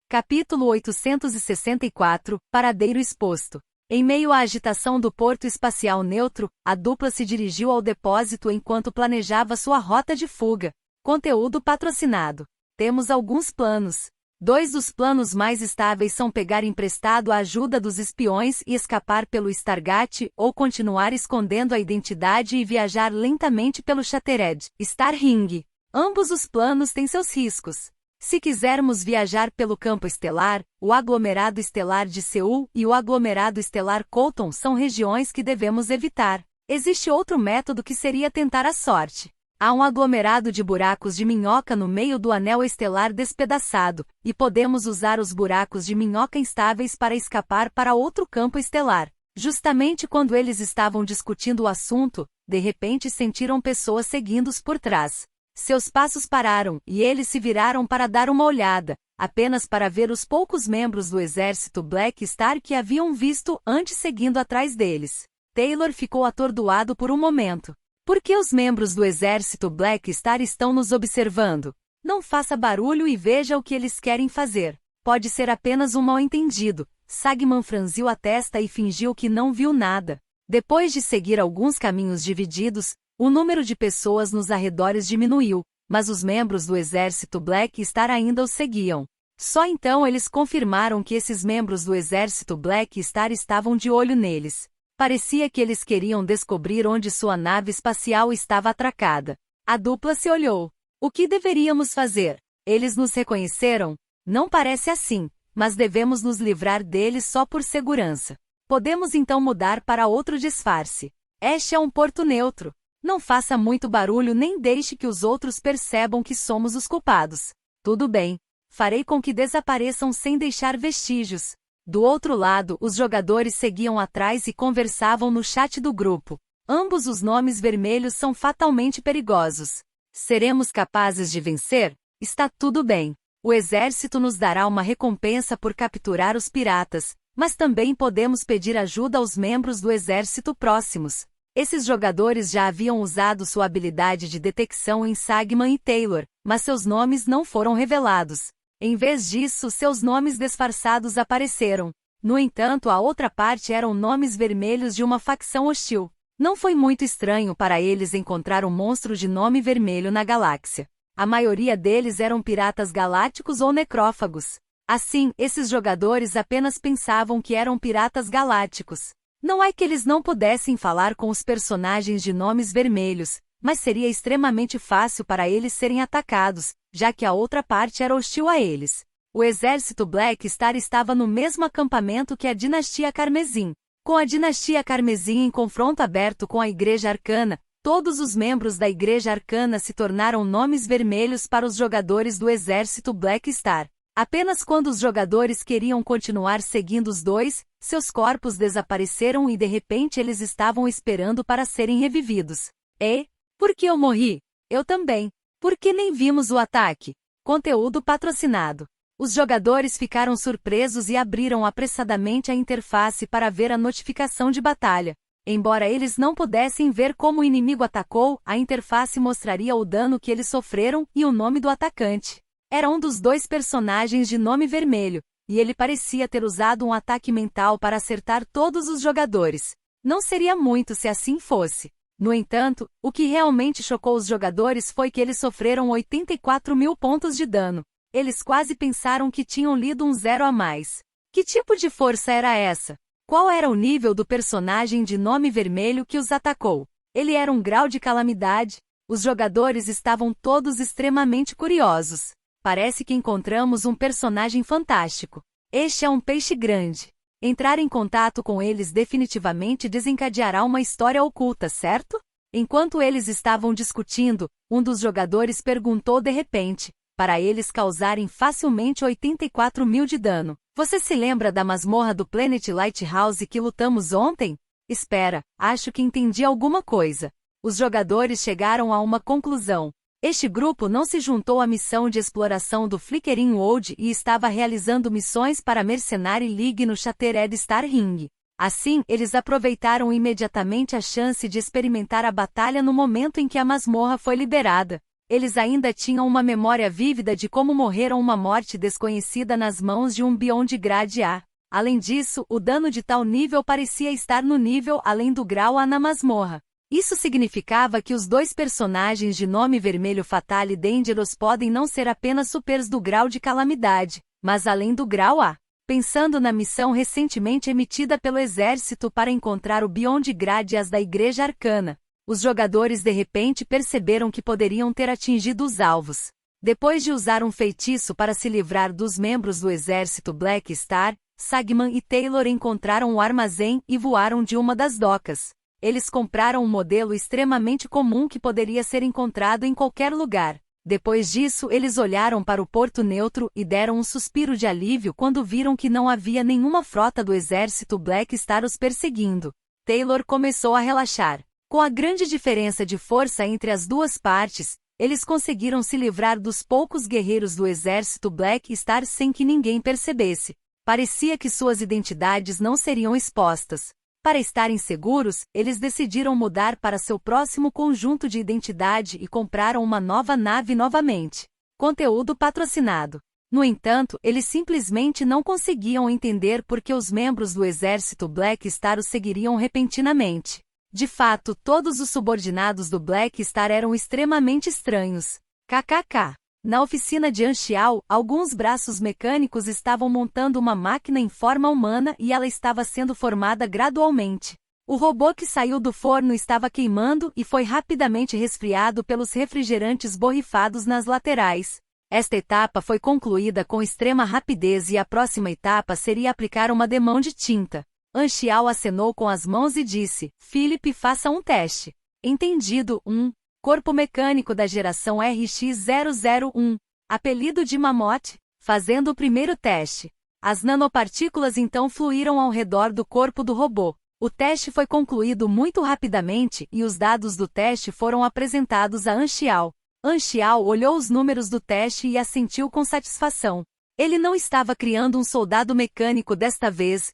Capítulo 864, Paradeiro Exposto. Em meio à agitação do porto espacial neutro, a dupla se dirigiu ao depósito enquanto planejava sua rota de fuga. Conteúdo patrocinado. Temos alguns planos. 2 dos planos mais estáveis são pegar emprestado a ajuda dos espiões e escapar pelo Stargate ou continuar escondendo a identidade e viajar lentamente pelo Shattered Star Ring. Ambos os planos têm seus riscos. Se quisermos viajar pelo campo estelar, o aglomerado estelar de Seul e o aglomerado estelar Colton são regiões que devemos evitar. Existe outro método que seria tentar a sorte. Há um aglomerado de buracos de minhoca no meio do anel estelar despedaçado, e podemos usar os buracos de minhoca instáveis para escapar para outro campo estelar. Justamente quando eles estavam discutindo o assunto, de repente sentiram pessoas seguindo-os por trás. Seus passos pararam, e eles se viraram para dar uma olhada, apenas para ver os poucos membros do exército Black Star que haviam visto antes seguindo atrás deles. Taylor ficou atordoado por um momento. Por que os membros do exército Black Star estão nos observando? Não faça barulho e veja o que eles querem fazer. Pode ser apenas um mal-entendido. Sagman franziu a testa e fingiu que não viu nada. Depois de seguir alguns caminhos divididos, o número de pessoas nos arredores diminuiu, mas os membros do exército Black Star ainda os seguiam. Só então eles confirmaram que esses membros do exército Black Star estavam de olho neles. Parecia que eles queriam descobrir onde sua nave espacial estava atracada. A dupla se olhou. O que deveríamos fazer? Eles nos reconheceram? Não parece assim, mas devemos nos livrar deles só por segurança. Podemos então mudar para outro disfarce. Este é um porto neutro. Não faça muito barulho nem deixe que os outros percebam que somos os culpados. Tudo bem. Farei com que desapareçam sem deixar vestígios. Do outro lado, os jogadores seguiam atrás e conversavam no chat do grupo. Ambos os nomes vermelhos são fatalmente perigosos. Seremos capazes de vencer? Está tudo bem. O exército nos dará uma recompensa por capturar os piratas, Mas também podemos pedir ajuda aos membros do exército próximos. Esses jogadores já haviam usado sua habilidade de detecção em Sagman e Taylor, mas seus nomes não foram revelados. Em vez disso, seus nomes disfarçados apareceram. No entanto, a outra parte eram nomes vermelhos de uma facção hostil. Não foi muito estranho para eles encontrar um monstro de nome vermelho na galáxia. A maioria deles eram piratas galácticos ou necrófagos. Assim, esses jogadores apenas pensavam que eram piratas galácticos. Não é que eles não pudessem falar com os personagens de nomes vermelhos, mas seria extremamente fácil para eles serem atacados, já que a outra parte era hostil a eles. O exército Black Star estava no mesmo acampamento que a Dinastia Carmesim. Com a Dinastia Carmesim em confronto aberto com a Igreja Arcana, todos os membros da Igreja Arcana se tornaram nomes vermelhos para os jogadores do exército Black Star. Apenas quando os jogadores queriam continuar seguindo os dois, seus corpos desapareceram e de repente eles estavam esperando para serem revividos. Por que eu morri? Eu também. Por que nem vimos o ataque? Conteúdo patrocinado. Os jogadores ficaram surpresos e abriram apressadamente a interface para ver a notificação de batalha. Embora eles não pudessem ver como o inimigo atacou, a interface mostraria o dano que eles sofreram e o nome do atacante. Era um dos dois personagens de nome vermelho, e ele parecia ter usado um ataque mental para acertar todos os jogadores. Não seria muito se assim fosse. No entanto, o que realmente chocou os jogadores foi que eles sofreram 84.000 pontos de dano. Eles quase pensaram que tinham lido um 0 a mais. Que tipo de força era essa? Qual era o nível do personagem de nome vermelho que os atacou? Ele era um grau de calamidade? Os jogadores estavam todos extremamente curiosos. Parece que encontramos um personagem fantástico. Este é um peixe grande. Entrar em contato com eles definitivamente desencadeará uma história oculta, certo? Enquanto eles estavam discutindo, um dos jogadores perguntou de repente, para eles causarem facilmente 84.000 de dano. Você se lembra da masmorra do Planet Lighthouse que lutamos ontem? Espera, acho que entendi alguma coisa. Os jogadores chegaram a uma conclusão. Este grupo não se juntou à missão de exploração do Flickering World e estava realizando missões para a Mercenary League no Shattered Star Ring. Assim, eles aproveitaram imediatamente a chance de experimentar a batalha no momento em que a masmorra foi liberada. Eles ainda tinham uma memória vívida de como morreram uma morte desconhecida nas mãos de um Beyond Grade A. Além disso, o dano de tal nível parecia estar no nível além do grau A na masmorra. Isso significava que os dois personagens de nome vermelho Fatal e Dangerous podem não ser apenas supers do grau de calamidade, mas além do grau A. Pensando na missão recentemente emitida pelo exército para encontrar o Beyond Gradias da Igreja Arcana, os jogadores de repente perceberam que poderiam ter atingido os alvos. Depois de usar um feitiço para se livrar dos membros do exército Black Star, Sagman e Taylor encontraram o armazém e voaram de uma das docas. Eles compraram um modelo extremamente comum que poderia ser encontrado em qualquer lugar. Depois disso, eles olharam para o porto neutro e deram um suspiro de alívio quando viram que não havia nenhuma frota do exército Black Star os perseguindo. Taylor começou a relaxar. Com a grande diferença de força entre as duas partes, eles conseguiram se livrar dos poucos guerreiros do exército Black Star sem que ninguém percebesse. Parecia que suas identidades não seriam expostas. Para estarem seguros, eles decidiram mudar para seu próximo conjunto de identidade e compraram uma nova nave novamente. Conteúdo patrocinado. No entanto, eles simplesmente não conseguiam entender por que os membros do exército Black Star os seguiriam repentinamente. De fato, todos os subordinados do Black Star eram extremamente estranhos. KKK. Na oficina de Anxial, alguns braços mecânicos estavam montando uma máquina em forma humana e ela estava sendo formada gradualmente. O robô que saiu do forno estava queimando e foi rapidamente resfriado pelos refrigerantes borrifados nas laterais. Esta etapa foi concluída com extrema rapidez e a próxima etapa seria aplicar uma demão de tinta. Anxial acenou com as mãos e disse: Philip, faça um teste. Entendido. Corpo mecânico da geração RX-001, apelido de Mammoth, fazendo o primeiro teste. As nanopartículas então fluíram ao redor do corpo do robô. O teste foi concluído muito rapidamente e os dados do teste foram apresentados a Anxial. Anxial olhou os números do teste e assentiu com satisfação. Ele não estava criando um soldado mecânico desta vez,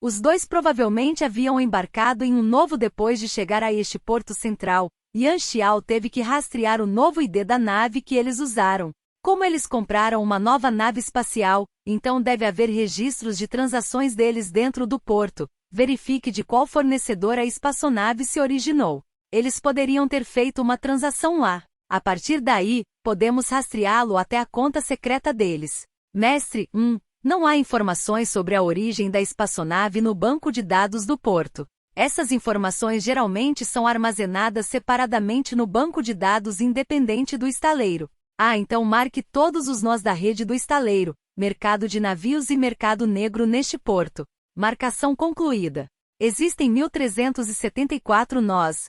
Os dois provavelmente haviam embarcado em um novo depois de chegar a este porto central, e Yan Xiao teve que rastrear o novo ID da nave que eles usaram. Como eles compraram uma nova nave espacial, então deve haver registros de transações deles dentro do porto. Verifique de qual fornecedor a espaçonave se originou. Eles poderiam ter feito uma transação lá. A partir daí, podemos rastreá-lo até a conta secreta deles. Mestre, não há informações sobre a origem da espaçonave no banco de dados do porto. Essas informações geralmente são armazenadas separadamente no banco de dados independente do estaleiro. Então marque todos os nós da rede do estaleiro, mercado de navios e mercado negro neste porto. Marcação concluída. Existem 1.374 nós.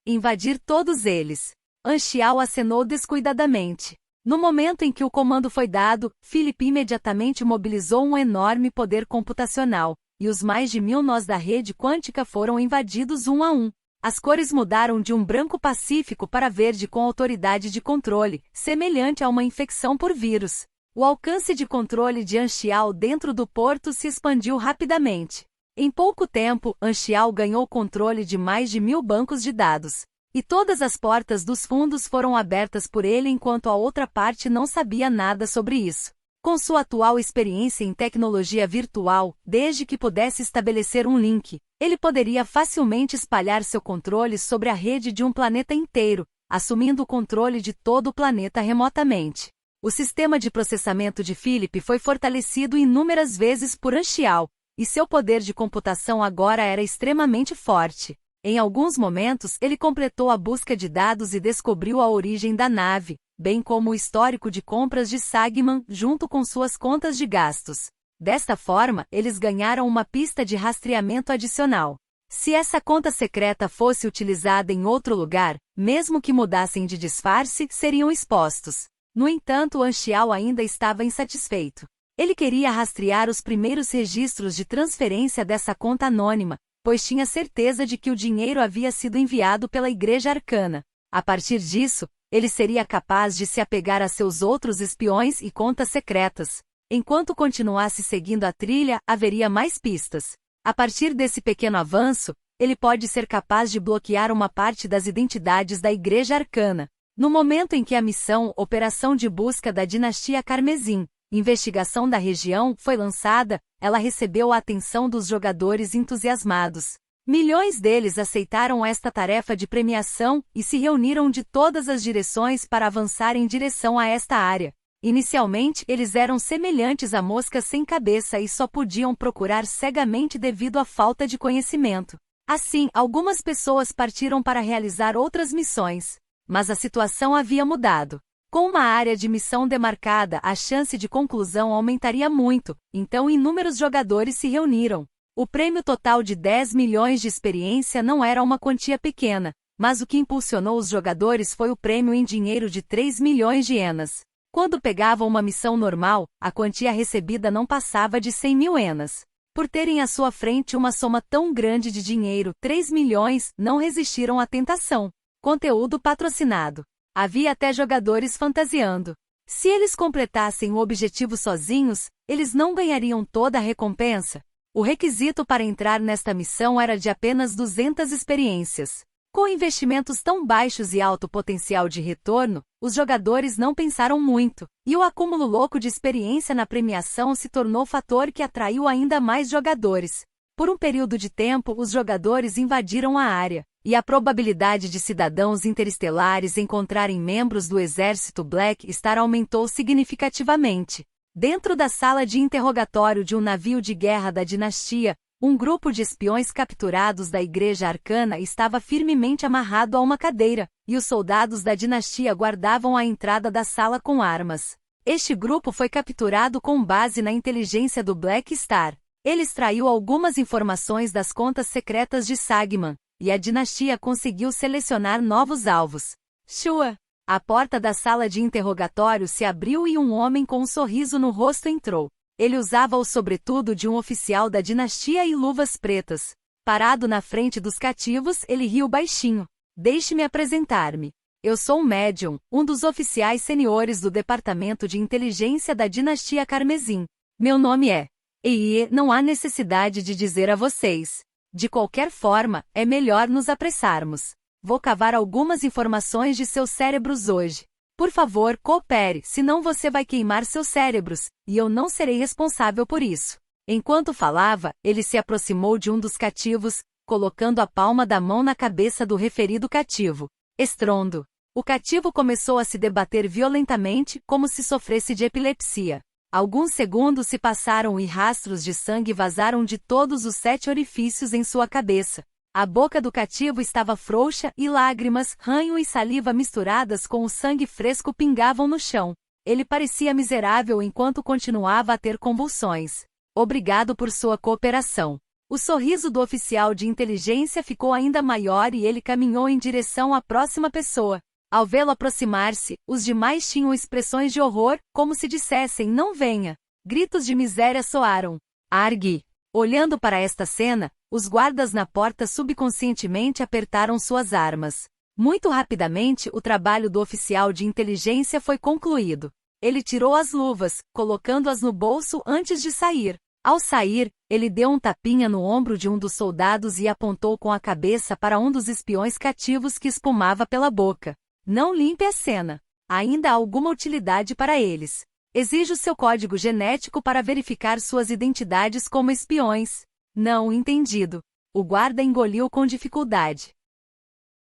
Invadir todos eles. Yan Xiao acenou descuidadamente. No momento em que o comando foi dado, Philip imediatamente mobilizou um enorme poder computacional, e os mais de 1.000 nós da rede quântica foram invadidos um a um. As cores mudaram de um branco pacífico para verde com autoridade de controle, semelhante a uma infecção por vírus. O alcance de controle de Yan Xiao dentro do porto se expandiu rapidamente. Em pouco tempo, Yan Xiao ganhou controle de mais de 1.000 bancos de dados. E todas as portas dos fundos foram abertas por ele enquanto a outra parte não sabia nada sobre isso. Com sua atual experiência em tecnologia virtual, desde que pudesse estabelecer um link, ele poderia facilmente espalhar seu controle sobre a rede de um planeta inteiro, assumindo o controle de todo o planeta remotamente. O sistema de processamento de Philip foi fortalecido inúmeras vezes por Yan Xiao, e seu poder de computação agora era extremamente forte. Em alguns momentos, ele completou a busca de dados e descobriu a origem da nave, bem como o histórico de compras de Sagman, junto com suas contas de gastos. Desta forma, eles ganharam uma pista de rastreamento adicional. Se essa conta secreta fosse utilizada em outro lugar, mesmo que mudassem de disfarce, seriam expostos. No entanto, Yan Xiao ainda estava insatisfeito. Ele queria rastrear os primeiros registros de transferência dessa conta anônima, pois tinha certeza de que o dinheiro havia sido enviado pela Igreja Arcana. A partir disso, ele seria capaz de se apegar a seus outros espiões e contas secretas. Enquanto continuasse seguindo a trilha, haveria mais pistas. A partir desse pequeno avanço, ele pode ser capaz de bloquear uma parte das identidades da Igreja Arcana. No momento em que a missão Operação de Busca da Dinastia Carmesim, Investigação da Região, foi lançada, ela recebeu a atenção dos jogadores entusiasmados. Milhões deles aceitaram esta tarefa de premiação e se reuniram de todas as direções para avançar em direção a esta área. Inicialmente, eles eram semelhantes a moscas sem cabeça e só podiam procurar cegamente devido à falta de conhecimento. Assim, algumas pessoas partiram para realizar outras missões. Mas a situação havia mudado. Com uma área de missão demarcada, a chance de conclusão aumentaria muito, então inúmeros jogadores se reuniram. O prêmio total de 10 milhões de experiência não era uma quantia pequena, mas o que impulsionou os jogadores foi o prêmio em dinheiro de 3 milhões de enas. Quando pegavam uma missão normal, a quantia recebida não passava de 100 mil enas. Por terem à sua frente uma soma tão grande de dinheiro, 3 milhões, não resistiram à tentação. Conteúdo patrocinado. Havia até jogadores fantasiando. Se eles completassem o objetivo sozinhos, eles não ganhariam toda a recompensa. O requisito para entrar nesta missão era de apenas 200 experiências. Com investimentos tão baixos e alto potencial de retorno, os jogadores não pensaram muito, e o acúmulo louco de experiência na premiação se tornou fator que atraiu ainda mais jogadores. Por um período de tempo, os jogadores invadiram a área, e a probabilidade de cidadãos interestelares encontrarem membros do exército Black Star aumentou significativamente. Dentro da sala de interrogatório de um navio de guerra da dinastia, um grupo de espiões capturados da Igreja Arcana estava firmemente amarrado a uma cadeira, e os soldados da dinastia guardavam a entrada da sala com armas. Este grupo foi capturado com base na inteligência do Black Star. Ele extraiu algumas informações das contas secretas de Sagman, e a dinastia conseguiu selecionar novos alvos. Shua! A porta da sala de interrogatório se abriu e um homem com um sorriso no rosto entrou. Ele usava o sobretudo de um oficial da dinastia e luvas pretas. Parado na frente dos cativos, ele riu baixinho. Deixe-me apresentar-me. Eu sou um médium, um dos oficiais seniores do Departamento de Inteligência da dinastia Carmesim. Meu nome é E não há necessidade de dizer a vocês. De qualquer forma, é melhor nos apressarmos. Vou cavar algumas informações de seus cérebros hoje. Por favor, coopere, senão você vai queimar seus cérebros, e eu não serei responsável por isso. Enquanto falava, ele se aproximou de um dos cativos, colocando a palma da mão na cabeça do referido cativo. Estrondo. O cativo começou a se debater violentamente, como se sofresse de epilepsia. Alguns segundos se passaram e rastros de sangue vazaram de todos os 7 orifícios em sua cabeça. A boca do cativo estava frouxa e lágrimas, ranho e saliva misturadas com o sangue fresco pingavam no chão. Ele parecia miserável enquanto continuava a ter convulsões. Obrigado por sua cooperação. O sorriso do oficial de inteligência ficou ainda maior e ele caminhou em direção à próxima pessoa. Ao vê-lo aproximar-se, os demais tinham expressões de horror, como se dissessem, não venha. Gritos de miséria soaram. Argue! Olhando para esta cena, os guardas na porta subconscientemente apertaram suas armas. Muito rapidamente, o trabalho do oficial de inteligência foi concluído. Ele tirou as luvas, colocando-as no bolso antes de sair. Ao sair, ele deu um tapinha no ombro de um dos soldados e apontou com a cabeça para um dos espiões cativos que espumava pela boca. Não limpe a cena. Ainda há alguma utilidade para eles. Exijo seu código genético para verificar suas identidades como espiões. Não entendido. O guarda engoliu com dificuldade.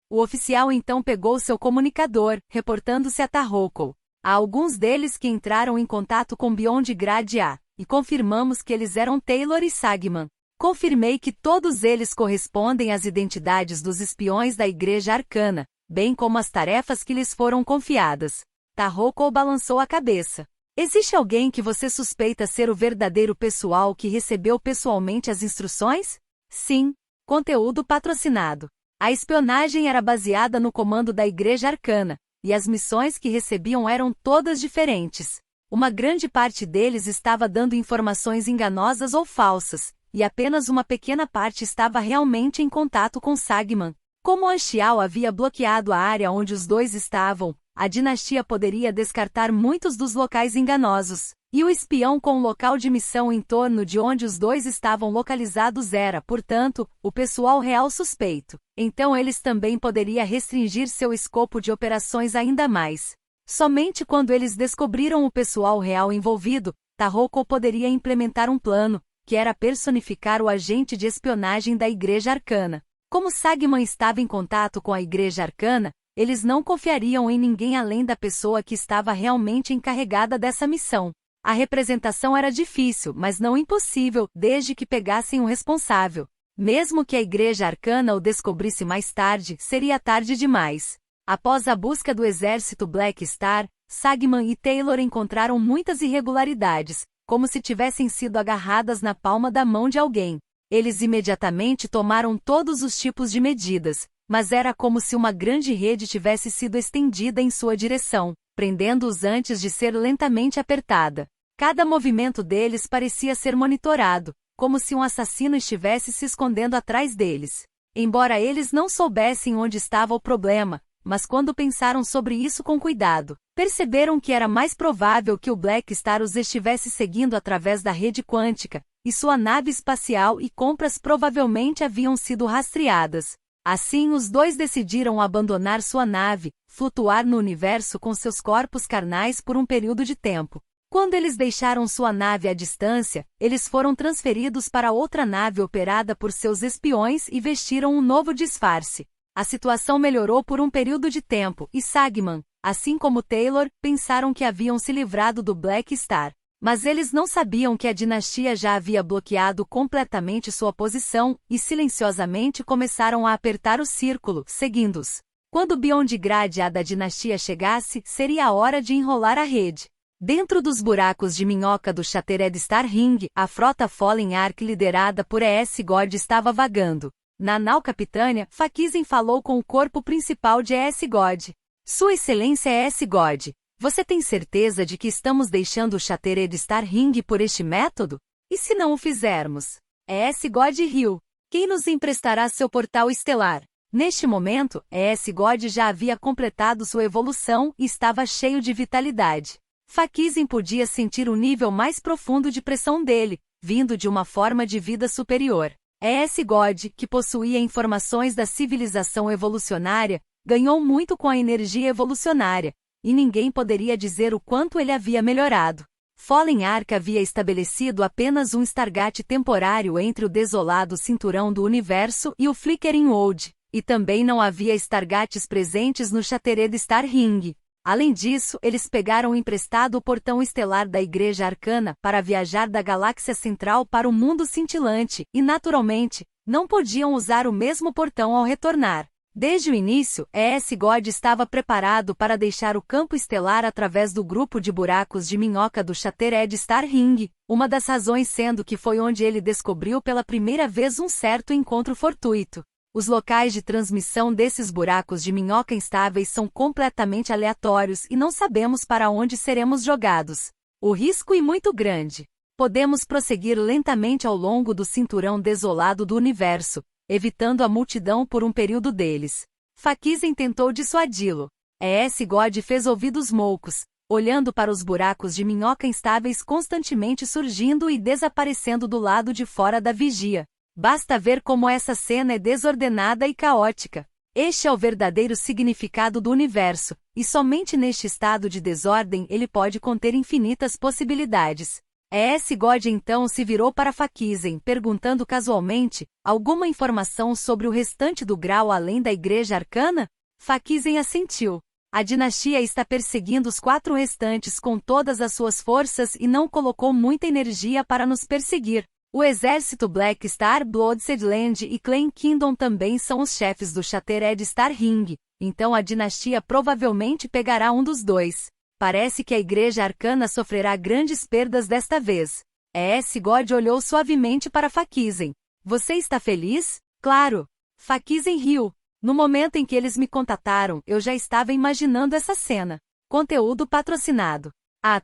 O oficial então pegou seu comunicador, reportando-se a Tarroco. Há alguns deles que entraram em contato com Beyond Grade A, e confirmamos que eles eram Taylor e Sagman. Confirmei que todos eles correspondem às identidades dos espiões da Igreja Arcana, bem como as tarefas que lhes foram confiadas. Tarroco balançou a cabeça. Existe alguém que você suspeita ser o verdadeiro pessoal que recebeu pessoalmente as instruções? Sim. Conteúdo patrocinado. A espionagem era baseada no comando da Igreja Arcana, e as missões que recebiam eram todas diferentes. Uma grande parte deles estava dando informações enganosas ou falsas, e apenas uma pequena parte estava realmente em contato com Sagman. Como Anxial havia bloqueado a área onde os dois estavam, a dinastia poderia descartar muitos dos locais enganosos, e o espião com o local de missão em torno de onde os dois estavam localizados era, portanto, o pessoal real suspeito. Então eles também poderiam restringir seu escopo de operações ainda mais. Somente quando eles descobriram o pessoal real envolvido, Tarroco poderia implementar um plano, que era personificar o agente de espionagem da Igreja Arcana. Como Sagman estava em contato com a Igreja Arcana, eles não confiariam em ninguém além da pessoa que estava realmente encarregada dessa missão. A representação era difícil, mas não impossível, desde que pegassem o responsável. Mesmo que a Igreja Arcana o descobrisse mais tarde, seria tarde demais. Após a busca do exército Black Star, Sagman e Taylor encontraram muitas irregularidades, como se tivessem sido agarradas na palma da mão de alguém. Eles imediatamente tomaram todos os tipos de medidas, mas era como se uma grande rede tivesse sido estendida em sua direção, prendendo-os antes de ser lentamente apertada. Cada movimento deles parecia ser monitorado, como se um assassino estivesse se escondendo atrás deles. Embora eles não soubessem onde estava o problema, mas quando pensaram sobre isso com cuidado, perceberam que era mais provável que o Black Star os estivesse seguindo através da rede quântica, e sua nave espacial e compras provavelmente haviam sido rastreadas. Assim os dois decidiram abandonar sua nave, flutuar no universo com seus corpos carnais por um período de tempo. Quando eles deixaram sua nave à distância, eles foram transferidos para outra nave operada por seus espiões e vestiram um novo disfarce. A situação melhorou por um período de tempo, e Sagman, assim como Taylor, pensaram que haviam se livrado do Black Star. Mas eles não sabiam que a dinastia já havia bloqueado completamente sua posição, e silenciosamente começaram a apertar o círculo, seguindo-os. Quando Beyond Grade A da dinastia chegasse, seria a hora de enrolar a rede. Dentro dos buracos de minhoca do Shattered Star Ring, a frota Fallen Ark liderada por E.S. God estava vagando. Na nau capitânia, Fakizem falou com o corpo principal de E.S. God. Sua Excelência E.S. God, você tem certeza de que estamos deixando o Shattered Star Ring por este método? E se não o fizermos? E.S. God riu. Quem nos emprestará seu portal estelar? Neste momento, E.S. God já havia completado sua evolução e estava cheio de vitalidade. Fakizem podia sentir o nível mais profundo de pressão dele, vindo de uma forma de vida superior. E.S. God, que possuía informações da civilização evolucionária, ganhou muito com a energia evolucionária, e ninguém poderia dizer o quanto ele havia melhorado. Fallen Ark havia estabelecido apenas um Stargate temporário entre o desolado cinturão do universo e o Flickering World, e também não havia Stargates presentes no Shattered Star Ring. Além disso, eles pegaram emprestado o portão estelar da Igreja Arcana para viajar da galáxia central para o mundo cintilante, e naturalmente, não podiam usar o mesmo portão ao retornar. Desde o início, E.S. God estava preparado para deixar o campo estelar através do grupo de buracos de minhoca do Shattered Star Ring, uma das razões sendo que foi onde ele descobriu pela primeira vez um certo encontro fortuito. Os locais de transmissão desses buracos de minhoca instáveis são completamente aleatórios e não sabemos para onde seremos jogados. O risco é muito grande. Podemos prosseguir lentamente ao longo do cinturão desolado do universo, evitando a multidão por um período deles. Fakisen tentou dissuadi-lo. E.S. God fez ouvidos moucos, olhando para os buracos de minhoca instáveis constantemente surgindo e desaparecendo do lado de fora da vigia. Basta ver como essa cena é desordenada e caótica. Este é o verdadeiro significado do universo, e somente neste estado de desordem ele pode conter infinitas possibilidades. E.S. God então se virou para Fakisen, perguntando casualmente, alguma informação sobre o restante do grau além da Igreja Arcana? Fakisen assentiu. A dinastia está perseguindo os 4 restantes com todas as suas forças e não colocou muita energia para nos perseguir. O exército Black Star, Bloodshed Land e Clan Kingdom também são os chefes do Shattered Star Ring, então a dinastia provavelmente pegará um dos dois. Parece que a Igreja Arcana sofrerá grandes perdas desta vez. E.S. God olhou suavemente para Fakisen. Você está feliz? Claro. Fakisen riu. No momento em que eles me contataram, eu já estava imaginando essa cena. Conteúdo patrocinado.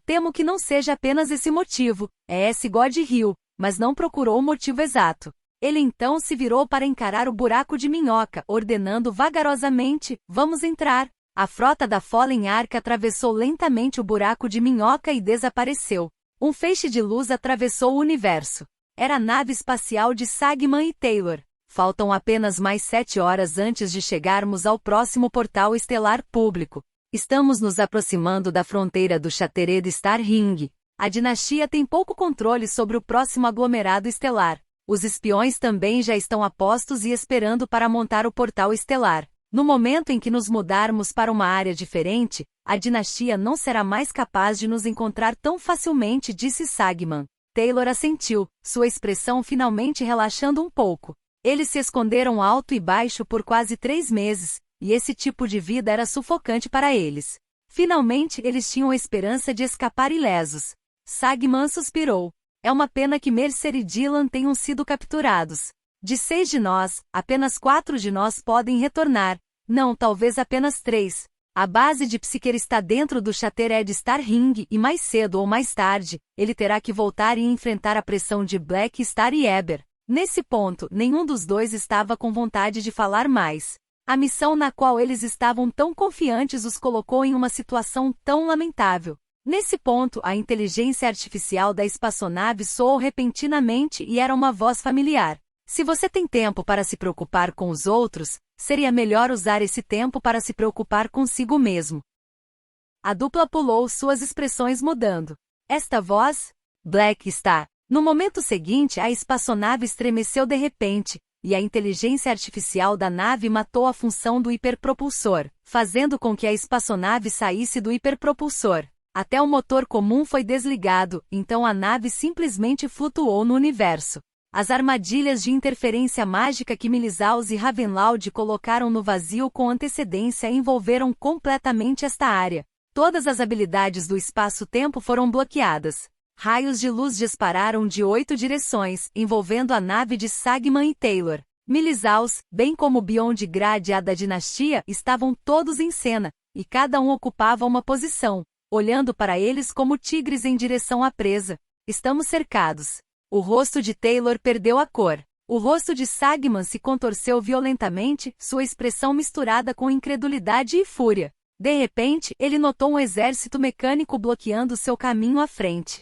Temo que não seja apenas esse motivo. E.S. God riu, mas não procurou o motivo exato. Ele então se virou para encarar o buraco de minhoca, ordenando vagarosamente, vamos entrar. A frota da Fallen Ark atravessou lentamente o buraco de minhoca e desapareceu. Um feixe de luz atravessou o universo. Era a nave espacial de Sagman e Taylor. Faltam apenas mais 7 horas antes de chegarmos ao próximo portal estelar público. Estamos nos aproximando da fronteira do Shattered Star Ring. A dinastia tem pouco controle sobre o próximo aglomerado estelar. Os espiões também já estão a postos e esperando para montar o portal estelar. No momento em que nos mudarmos para uma área diferente, a dinastia não será mais capaz de nos encontrar tão facilmente, disse Sagman. Taylor assentiu, sua expressão finalmente relaxando um pouco. Eles se esconderam alto e baixo por quase 3 meses, e esse tipo de vida era sufocante para eles. Finalmente eles tinham a esperança de escapar ilesos. Sagman suspirou. É uma pena que Mercer e Dylan tenham sido capturados. De 6 de nós, apenas 4 de nós podem retornar. Não, talvez apenas 3. A base de Psyker está dentro do Shattered Star Ring e mais cedo ou mais tarde, ele terá que voltar e enfrentar a pressão de Black Star e Eber. Nesse ponto, nenhum dos dois estava com vontade de falar mais. A missão na qual eles estavam tão confiantes os colocou em uma situação tão lamentável. Nesse ponto, a inteligência artificial da espaçonave soou repentinamente e era uma voz familiar. Se você tem tempo para se preocupar com os outros, seria melhor usar esse tempo para se preocupar consigo mesmo. A dupla pulou, suas expressões mudando. Esta voz? Black Star. No momento seguinte, a espaçonave estremeceu de repente, e a inteligência artificial da nave matou a função do hiperpropulsor, fazendo com que a espaçonave saísse do hiperpropulsor. Até o motor comum foi desligado, então a nave simplesmente flutuou no universo. As armadilhas de interferência mágica que Milisaus e Ravenloud colocaram no vazio com antecedência envolveram completamente esta área. Todas as habilidades do espaço-tempo foram bloqueadas. Raios de luz dispararam de 8 direções, envolvendo a nave de Sagman e Taylor. Milisaus, bem como Beyond Grad e a da dinastia, estavam todos em cena, e cada um ocupava uma posição, olhando para eles como tigres em direção à presa. Estamos cercados. O rosto de Taylor perdeu a cor. O rosto de Sagman se contorceu violentamente, sua expressão misturada com incredulidade e fúria. De repente, ele notou um exército mecânico bloqueando seu caminho à frente.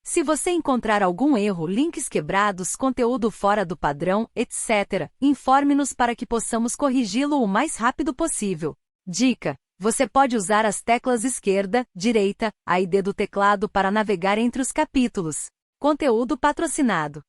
Se você encontrar algum erro, links quebrados, conteúdo fora do padrão, etc., informe-nos para que possamos corrigi-lo o mais rápido possível. Dica: você pode usar as teclas esquerda, direita, A e D do teclado para navegar entre os capítulos. Conteúdo patrocinado.